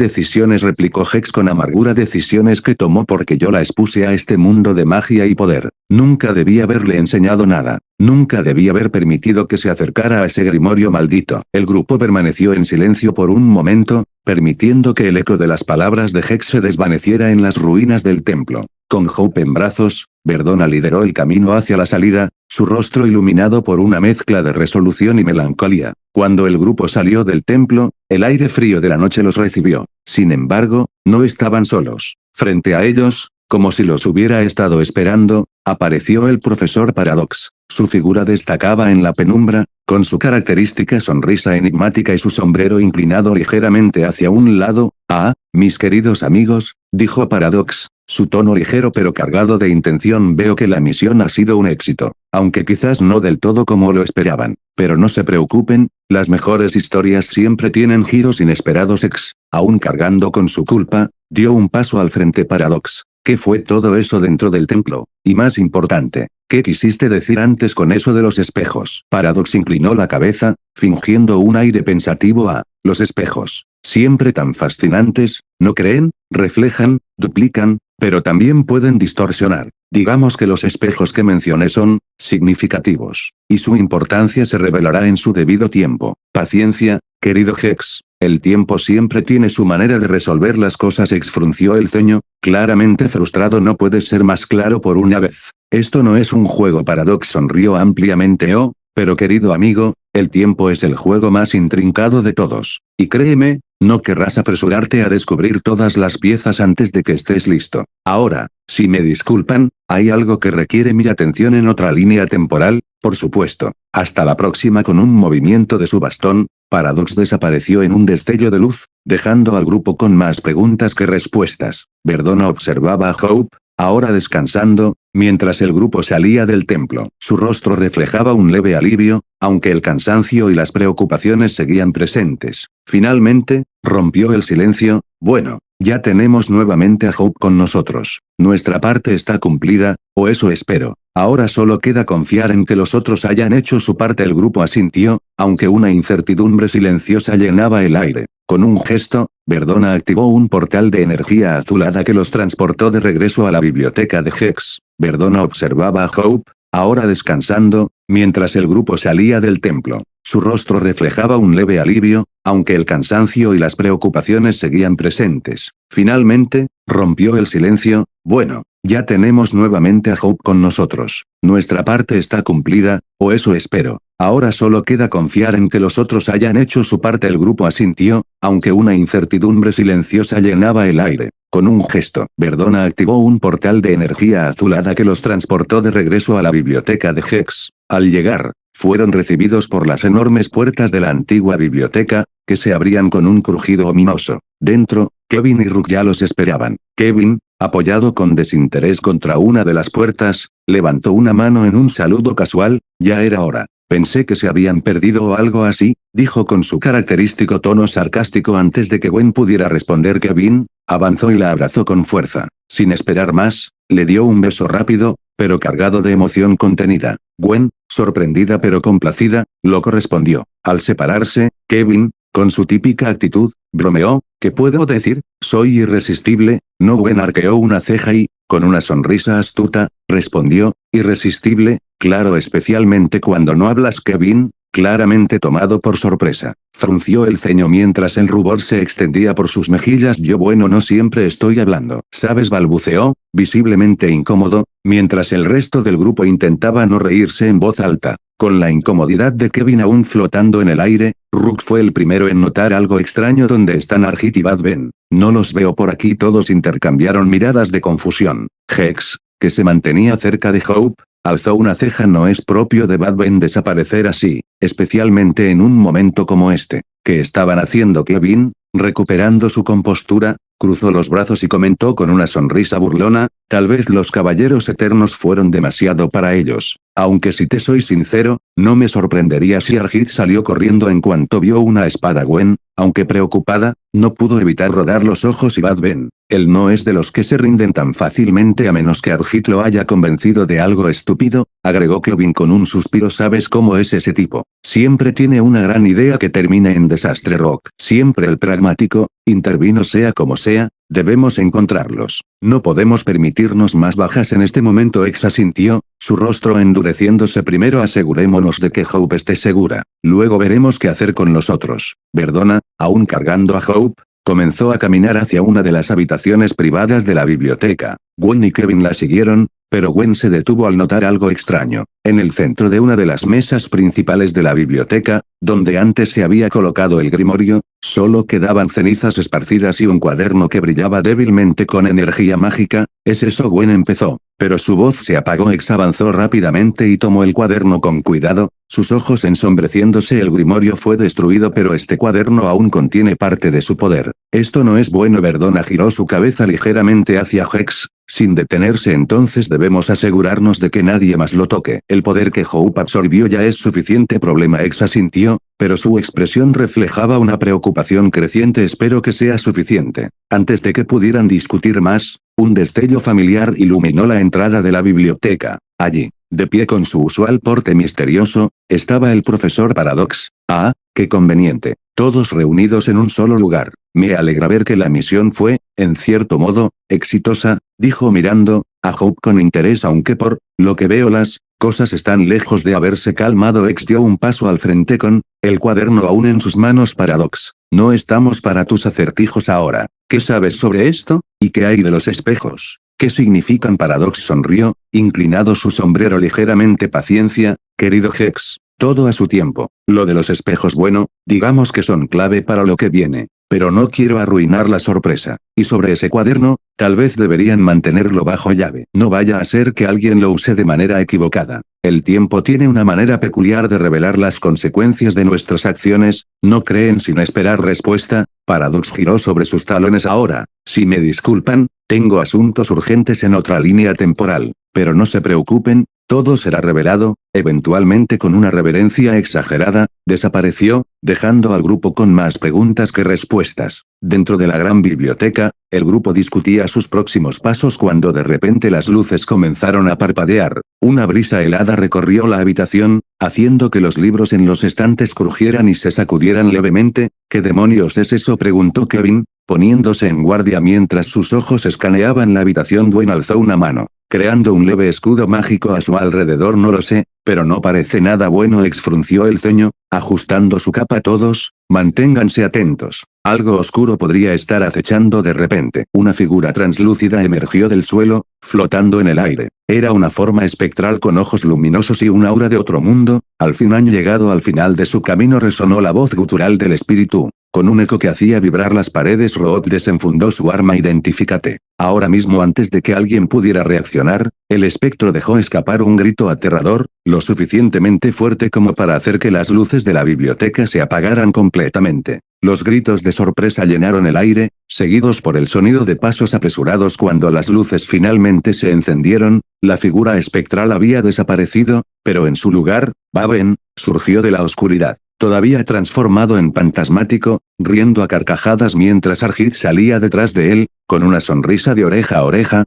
replicó Hex con amargura. Decisiones que tomó porque yo la expuse a este mundo de magia y poder. Nunca debí haberle enseñado nada. Nunca debí haber permitido que se acercara a ese grimorio maldito. El grupo permaneció en silencio por un momento, permitiendo que el eco de las palabras de Hex se desvaneciera en las ruinas del templo. Con Hope en brazos, Verdona lideró el camino hacia la salida, su rostro iluminado por una mezcla de resolución y melancolía. Cuando el grupo salió del templo, el aire frío de la noche los recibió. Sin embargo, no estaban solos. Frente a ellos, como si los hubiera estado esperando, apareció el profesor Paradox. Su figura destacaba en la penumbra, con su característica sonrisa enigmática y su sombrero inclinado ligeramente hacia un lado. Ah, mis queridos amigos, dijo Paradox, su tono ligero pero cargado de intención. Veo que la misión ha sido un éxito, aunque quizás no del todo como lo esperaban. Pero no se preocupen, las mejores historias siempre tienen giros inesperados. Hex, aún cargando con su culpa, dio un paso al frente. Paradox, ¿qué fue todo eso dentro del templo? Y más importante, ¿qué quisiste decir antes con eso de los espejos? Paradox inclinó la cabeza, fingiendo un aire pensativo. Los espejos, siempre tan fascinantes, ¿no creen? Reflejan, duplican, pero también pueden distorsionar. Digamos que los espejos que mencioné son significativos, y su importancia se revelará en su debido tiempo. Paciencia, querido Hex. El tiempo siempre tiene su manera de resolver las cosas. Frunció el ceño, claramente frustrado. No puedes ser más claro por una vez. Esto no es un juego. Paradox sonrió ampliamente. Oh, pero querido amigo, el tiempo es el juego más intrincado de todos. Y créeme, no querrás apresurarte a descubrir todas las piezas antes de que estés listo. Ahora, si me disculpan, hay algo que requiere mi atención en otra línea temporal, por supuesto. Hasta la próxima. Con un movimiento de su bastón, Paradox desapareció en un destello de luz, dejando al grupo con más preguntas que respuestas. Verdona observaba a Hope, ahora descansando, mientras el grupo salía del templo. Su rostro reflejaba un leve alivio, aunque el cansancio y las preocupaciones seguían presentes. Finalmente, rompió el silencio. Bueno, ya tenemos nuevamente a Hope con nosotros. Nuestra parte está cumplida, o eso espero. Ahora solo queda confiar en que los otros hayan hecho su parte. El grupo asintió, aunque una incertidumbre silenciosa llenaba el aire. Con un gesto, Verdona activó un portal de energía azulada que los transportó de regreso a la biblioteca de Hex. Verdona observaba a Hope, ahora descansando, mientras el grupo salía del templo. Su rostro reflejaba un leve alivio, aunque el cansancio y las preocupaciones seguían presentes. Finalmente, rompió el silencio. Bueno, ya tenemos nuevamente a Hope con nosotros. Nuestra parte está cumplida, o eso espero. Ahora solo queda confiar en que los otros hayan hecho su parte. El grupo asintió, aunque una incertidumbre silenciosa llenaba el aire. Con un gesto, Verdona activó un portal de energía azulada que los transportó de regreso a la biblioteca de Hex. Al llegar, fueron recibidos por las enormes puertas de la antigua biblioteca, que se abrían con un crujido ominoso. Dentro, Kevin y Rook ya los esperaban. Kevin, apoyado con desinterés contra una de las puertas, levantó una mano en un saludo casual. Ya era hora. Pensé que se habían perdido o algo así, dijo con su característico tono sarcástico. Antes de que Gwen pudiera responder, Kevin avanzó y la abrazó con fuerza. Sin esperar más, le dio un beso rápido, pero cargado de emoción contenida. Gwen, sorprendida pero complacida, lo correspondió. Al separarse, Kevin, con su típica actitud, bromeó: ¿qué puedo decir? Soy irresistible. No. Gwen arqueó una ceja y, con una sonrisa astuta, respondió: irresistible, claro, especialmente cuando no hablas. Kevin, claramente tomado por sorpresa, frunció el ceño mientras el rubor se extendía por sus mejillas. Yo bueno, no siempre estoy hablando. ¿Sabes? Balbuceó, visiblemente incómodo, mientras el resto del grupo intentaba no reírse en voz alta. Con la incomodidad de Kevin aún flotando en el aire, Rook fue el primero en notar algo extraño. ¿Dónde están Argit y Bad Ben? No los veo por aquí. Todos intercambiaron miradas de confusión. Hex, que se mantenía cerca de Hope, alzó una ceja. No es propio de Bad Ben desaparecer así, especialmente en un momento como este. ¿Qué estaban haciendo? Kevin, recuperando su compostura, cruzó los brazos y comentó con una sonrisa burlona: tal vez los caballeros eternos fueron demasiado para ellos. Aunque si te soy sincero, no me sorprendería si Argit salió corriendo en cuanto vio una espada. Gwen, aunque preocupada, no pudo evitar rodar los ojos. Y Bad Ben, él no es de los que se rinden tan fácilmente a menos que Argit lo haya convencido de algo estúpido, agregó Kevin con un suspiro. ¿Sabes cómo es ese tipo? Siempre tiene una gran idea que termina en desastre. Rock, siempre el pragmático, intervino. Sea como sea, debemos encontrarlos. No podemos permitirnos más bajas en este momento. Hex asintió, su rostro endureciéndose. Primero asegurémonos de que Hope esté segura. Luego veremos qué hacer con los otros. Verdona, aún cargando a Hope, comenzó a caminar hacia una de las habitaciones privadas de la biblioteca. Gwen y Kevin la siguieron, pero Gwen se detuvo al notar algo extraño. En el centro de una de las mesas principales de la biblioteca, donde antes se había colocado el grimorio, solo quedaban cenizas esparcidas y un cuaderno que brillaba débilmente con energía mágica. ¿Es eso? Gwen empezó, pero su voz se apagó. Hex avanzó rápidamente y tomó el cuaderno con cuidado, sus ojos ensombreciéndose. El grimorio fue destruido, pero este cuaderno aún contiene parte de su poder. Esto no es bueno. Verdona giró su cabeza ligeramente hacia Hex, sin detenerse. Entonces debemos asegurarnos de que nadie más lo toque. El poder que Hope absorbió ya es suficiente. Problema. Hex asintió, pero su expresión reflejaba una preocupación creciente. Espero que sea suficiente. Antes de que pudieran discutir más, un destello familiar iluminó la entrada de la biblioteca. Allí, de pie con su usual porte misterioso, estaba el profesor Paradox. Ah, qué conveniente. Todos reunidos en un solo lugar. Me alegra ver que la misión fue, en cierto modo, exitosa, dijo mirando a Hope con interés, aunque por lo que veo las cosas están lejos de haberse calmado. Hex dio un paso al frente con el cuaderno aún en sus manos. Paradox, no estamos para tus acertijos ahora. ¿Qué sabes sobre esto? ¿Y qué hay de los espejos? ¿Qué significan? Paradox sonrió, inclinado su sombrero ligeramente. Paciencia, querido Hex, todo a su tiempo. Lo de los espejos, bueno, digamos que son clave para lo que viene. Pero no quiero arruinar la sorpresa. Y sobre ese cuaderno, tal vez deberían mantenerlo bajo llave. No vaya a ser que alguien lo use de manera equivocada. El tiempo tiene una manera peculiar de revelar las consecuencias de nuestras acciones, ¿no creen? Sin esperar respuesta, Paradox giró sobre sus talones. Ahora, si me disculpan, tengo asuntos urgentes en otra línea temporal. Pero no se preocupen, todo será revelado. Eventualmente, con una reverencia exagerada, desapareció, dejando al grupo con más preguntas que respuestas. Dentro de la gran biblioteca, el grupo discutía sus próximos pasos cuando de repente las luces comenzaron a parpadear. Una brisa helada recorrió la habitación, haciendo que los libros en los estantes crujieran y se sacudieran levemente. ¿Qué demonios es eso?, preguntó Kevin, poniéndose en guardia mientras sus ojos escaneaban la habitación. Gwen alzó una mano, creando un leve escudo mágico a su alrededor. No lo sé, pero no parece nada bueno. Hex frunció el ceño, ajustando su capa. Todos, manténganse atentos. Algo oscuro podría estar acechando. De repente, una figura translúcida emergió del suelo, flotando en el aire. Era una forma espectral con ojos luminosos y un aura de otro mundo. Al fin han llegado al final de su camino, resonó la voz gutural del espíritu. Con un eco que hacía vibrar las paredes, Rook desenfundó su arma. Identifícate. Ahora mismo. Antes de que alguien pudiera reaccionar, el espectro dejó escapar un grito aterrador, lo suficientemente fuerte como para hacer que las luces de la biblioteca se apagaran completamente. Los gritos de sorpresa llenaron el aire, seguidos por el sonido de pasos apresurados. Cuando las luces finalmente se encendieron, la figura espectral había desaparecido, pero en su lugar, Baben surgió de la oscuridad, todavía transformado en fantasmático, riendo a carcajadas mientras Arjit salía detrás de él, con una sonrisa de oreja a oreja.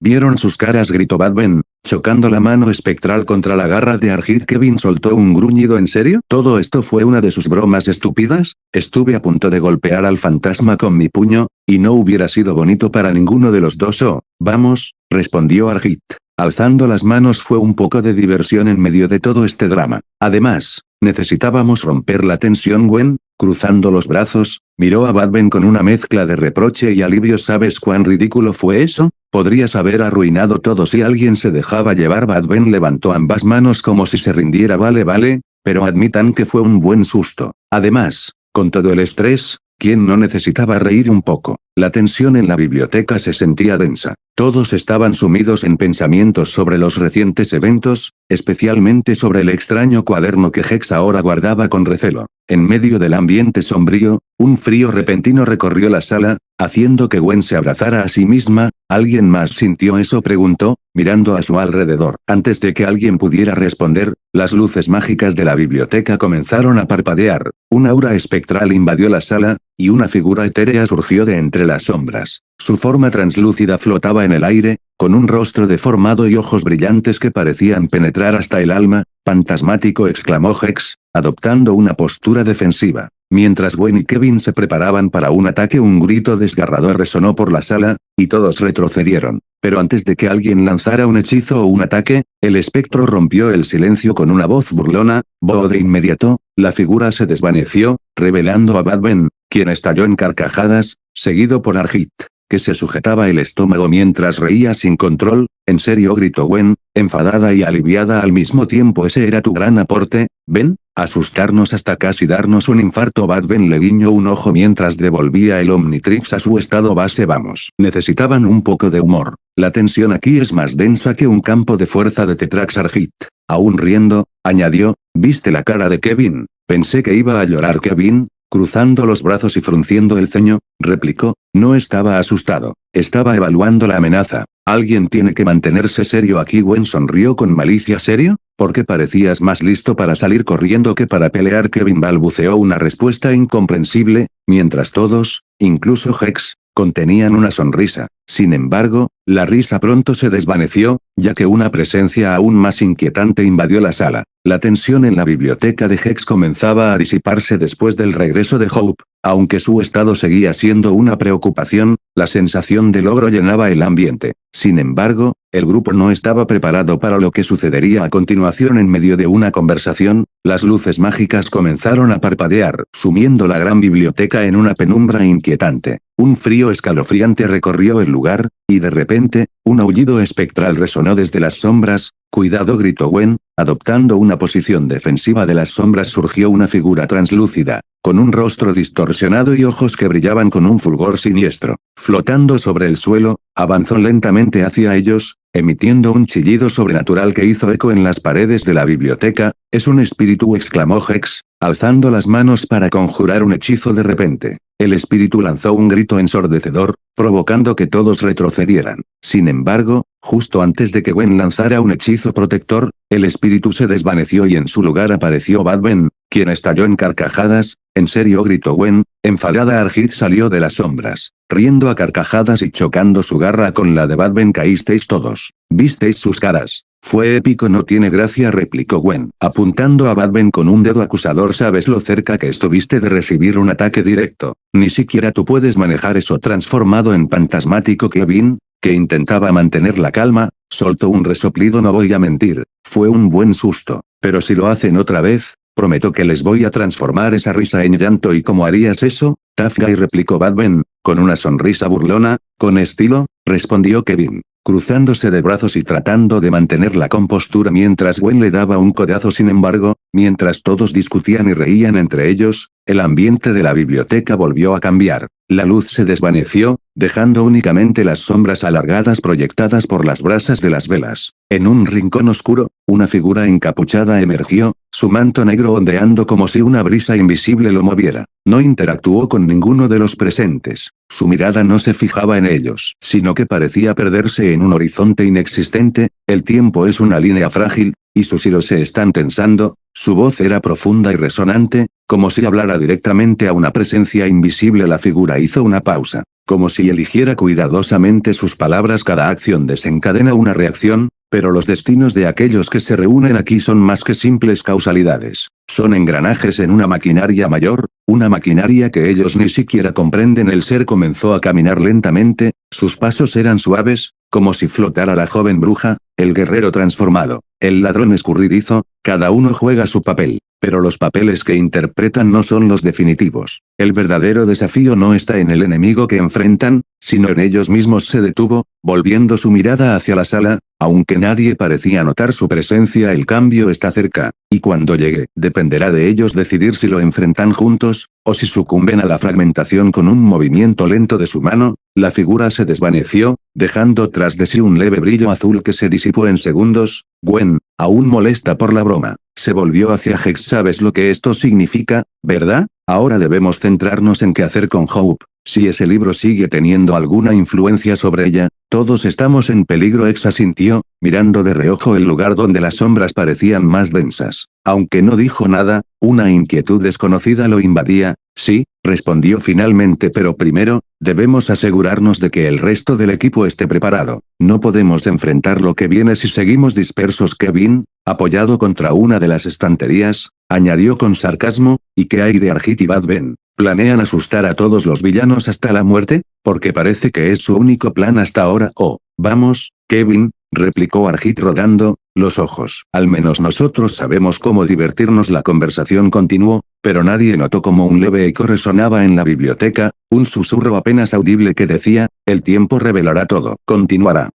¿Vieron sus caras?, gritó Baben, chocando la mano espectral contra la garra de Arjit. Kevin soltó un gruñido. ¿En serio? ¿Todo esto fue una de sus bromas estúpidas? Estuve a punto de golpear al fantasma con mi puño, y no hubiera sido bonito para ninguno de los dos. Oh, vamos, respondió Arjit, alzando las manos. Fue un poco de diversión en medio de todo este drama. Además, necesitábamos romper la tensión. Gwen, cruzando los brazos, miró a Baben con una mezcla de reproche y alivio. ¿Sabes cuán ridículo fue eso? Podrías haber arruinado todo si alguien se dejaba llevar. Baben levantó ambas manos como si se rindiera. Vale, pero admitan que fue un buen susto. Además, con todo el estrés, ¿quién no necesitaba reír un poco? La tensión en la biblioteca se sentía densa. Todos estaban sumidos en pensamientos sobre los recientes eventos, especialmente sobre el extraño cuaderno que Hex ahora guardaba con recelo. En medio del ambiente sombrío, un frío repentino recorrió la sala, haciendo que Gwen se abrazara a sí misma. ¿Alguien más sintió eso?, preguntó, mirando a su alrededor. Antes de que alguien pudiera responder, las luces mágicas de la biblioteca comenzaron a parpadear. Un aura espectral invadió la sala, y una figura etérea surgió de entre las sombras. Su forma translúcida flotaba en el aire, con un rostro deformado y ojos brillantes que parecían penetrar hasta el alma. «Fantasmático», exclamó Hex, adoptando una postura defensiva. Mientras Gwen y Kevin se preparaban para un ataque, un grito desgarrador resonó por la sala, y todos retrocedieron. Pero antes de que alguien lanzara un hechizo o un ataque, el espectro rompió el silencio con una voz burlona. De inmediato, la figura se desvaneció, revelando a Baben, quien estalló en carcajadas, seguido por Arjit, que se sujetaba el estómago mientras reía sin control. «¿En serio?», gritó Gwen, enfadada y aliviada al mismo tiempo. «¿Ese era tu gran aporte, Ben? Asustarnos hasta casi darnos un infarto». Baben le guiñó un ojo mientras devolvía el Omnitrix a su estado base. «Vamos, necesitaban un poco de humor. La tensión aquí es más densa que un campo de fuerza de Tetrax». Arjit, aún riendo, añadió, «¿Viste la cara de Kevin? Pensé que iba a llorar». Kevin, cruzando los brazos y frunciendo el ceño, replicó, «No estaba asustado, estaba evaluando la amenaza. Alguien tiene que mantenerse serio aquí». Gwen sonrió con malicia. «¿Serio? ¿Por qué parecías más listo para salir corriendo que para pelear?» Kevin balbuceó una respuesta incomprensible, mientras todos, incluso Hex, contenían una sonrisa. Sin embargo, la risa pronto se desvaneció, ya que una presencia aún más inquietante invadió la sala. La tensión en la biblioteca de Hex comenzaba a disiparse después del regreso de Hope. Aunque su estado seguía siendo una preocupación, la sensación de logro llenaba el ambiente. Sin embargo, el grupo no estaba preparado para lo que sucedería a continuación. En medio de una conversación, las luces mágicas comenzaron a parpadear, sumiendo la gran biblioteca en una penumbra inquietante. Un frío escalofriante recorrió el lugar, y de repente, un aullido espectral resonó desde las sombras. «¡Cuidado!», gritó Gwen. Adoptando una posición defensiva de las sombras surgió una figura translúcida, con un rostro distorsionado y ojos que brillaban con un fulgor siniestro. Flotando sobre el suelo, avanzó lentamente hacia ellos, emitiendo un chillido sobrenatural que hizo eco en las paredes de la biblioteca. «¡Es un espíritu!», exclamó Hex, alzando las manos para conjurar un hechizo. De repente, el espíritu lanzó un grito ensordecedor, provocando que todos retrocedieran. Sin embargo, justo antes de que Gwen lanzara un hechizo protector, el espíritu se desvaneció y en su lugar apareció Badben, quien estalló en carcajadas. «¿En serio?», gritó Gwen, enfadada. Argit salió de las sombras, riendo a carcajadas y chocando su garra con la de Badben. «Caísteis todos. ¿Visteis sus caras? Fue épico». «No tiene gracia», replicó Gwen, apuntando a Badben con un dedo acusador. «¿Sabes lo cerca que estuviste de recibir un ataque directo? Ni siquiera tú puedes manejar eso». Transformado en fantasmático, Kevin, que intentaba mantener la calma, soltó un resoplido. «No voy a mentir, fue un buen susto, pero si lo hacen otra vez, prometo que les voy a transformar esa risa en llanto». «¿Y cómo harías eso, Tough Guy?», replicó Badben, con una sonrisa burlona. «Con estilo», respondió Kevin, cruzándose de brazos y tratando de mantener la compostura mientras Gwen le daba un codazo. Sin embargo, mientras todos discutían y reían entre ellos, el ambiente de la biblioteca volvió a cambiar. La luz se desvaneció, dejando únicamente las sombras alargadas proyectadas por las brasas de las velas. En un rincón oscuro, una figura encapuchada emergió, su manto negro ondeando como si una brisa invisible lo moviera. No interactuó con ninguno de los presentes. Su mirada no se fijaba en ellos, sino que parecía perderse en un horizonte inexistente. «El tiempo es una línea frágil, y sus hilos se están tensando». Su voz era profunda y resonante, como si hablara directamente a una presencia invisible. La figura hizo una pausa, como si eligiera cuidadosamente sus palabras. «Cada acción desencadena una reacción, pero los destinos de aquellos que se reúnen aquí son más que simples causalidades. Son engranajes en una maquinaria mayor, una maquinaria que ellos ni siquiera comprenden». El ser comenzó a caminar lentamente, sus pasos eran suaves, como si flotara la joven bruja, el guerrero transformado, el ladrón escurridizo. Cada uno juega su papel, pero los papeles que interpretan no son los definitivos. El verdadero desafío no está en el enemigo que enfrentan, sino en ellos mismos. Se detuvo, volviendo su mirada hacia la sala, aunque nadie parecía notar su presencia. «El cambio está cerca, y cuando llegue, dependerá de ellos decidir si lo enfrentan juntos, o si sucumben a la fragmentación». Con un movimiento lento de su mano, la figura se desvaneció, dejando tras de sí un leve brillo azul que se disipó en segundos. Gwen, aún molesta por la broma, se volvió hacia Hex. «¿Sabes lo que esto significa, verdad? Ahora debemos centrarnos en qué hacer con Hope. Si ese libro sigue teniendo alguna influencia sobre ella, todos estamos en peligro». Hex asintió, mirando de reojo el lugar donde las sombras parecían más densas. Aunque no dijo nada, una inquietud desconocida lo invadía. «Sí», respondió finalmente, «pero primero, debemos asegurarnos de que el resto del equipo esté preparado. No podemos enfrentar lo que viene si seguimos dispersos». Kevin, apoyado contra una de las estanterías, añadió con sarcasmo, «¿Y qué hay de Argit y Badben? ¿Planean asustar a todos los villanos hasta la muerte? Porque parece que es su único plan hasta ahora». «Oh, vamos, Kevin», replicó Argit rodando los ojos. «Al menos nosotros sabemos cómo divertirnos». La conversación continuó, pero nadie notó cómo un leve eco resonaba en la biblioteca, un susurro apenas audible que decía: «El tiempo revelará todo». Continuará.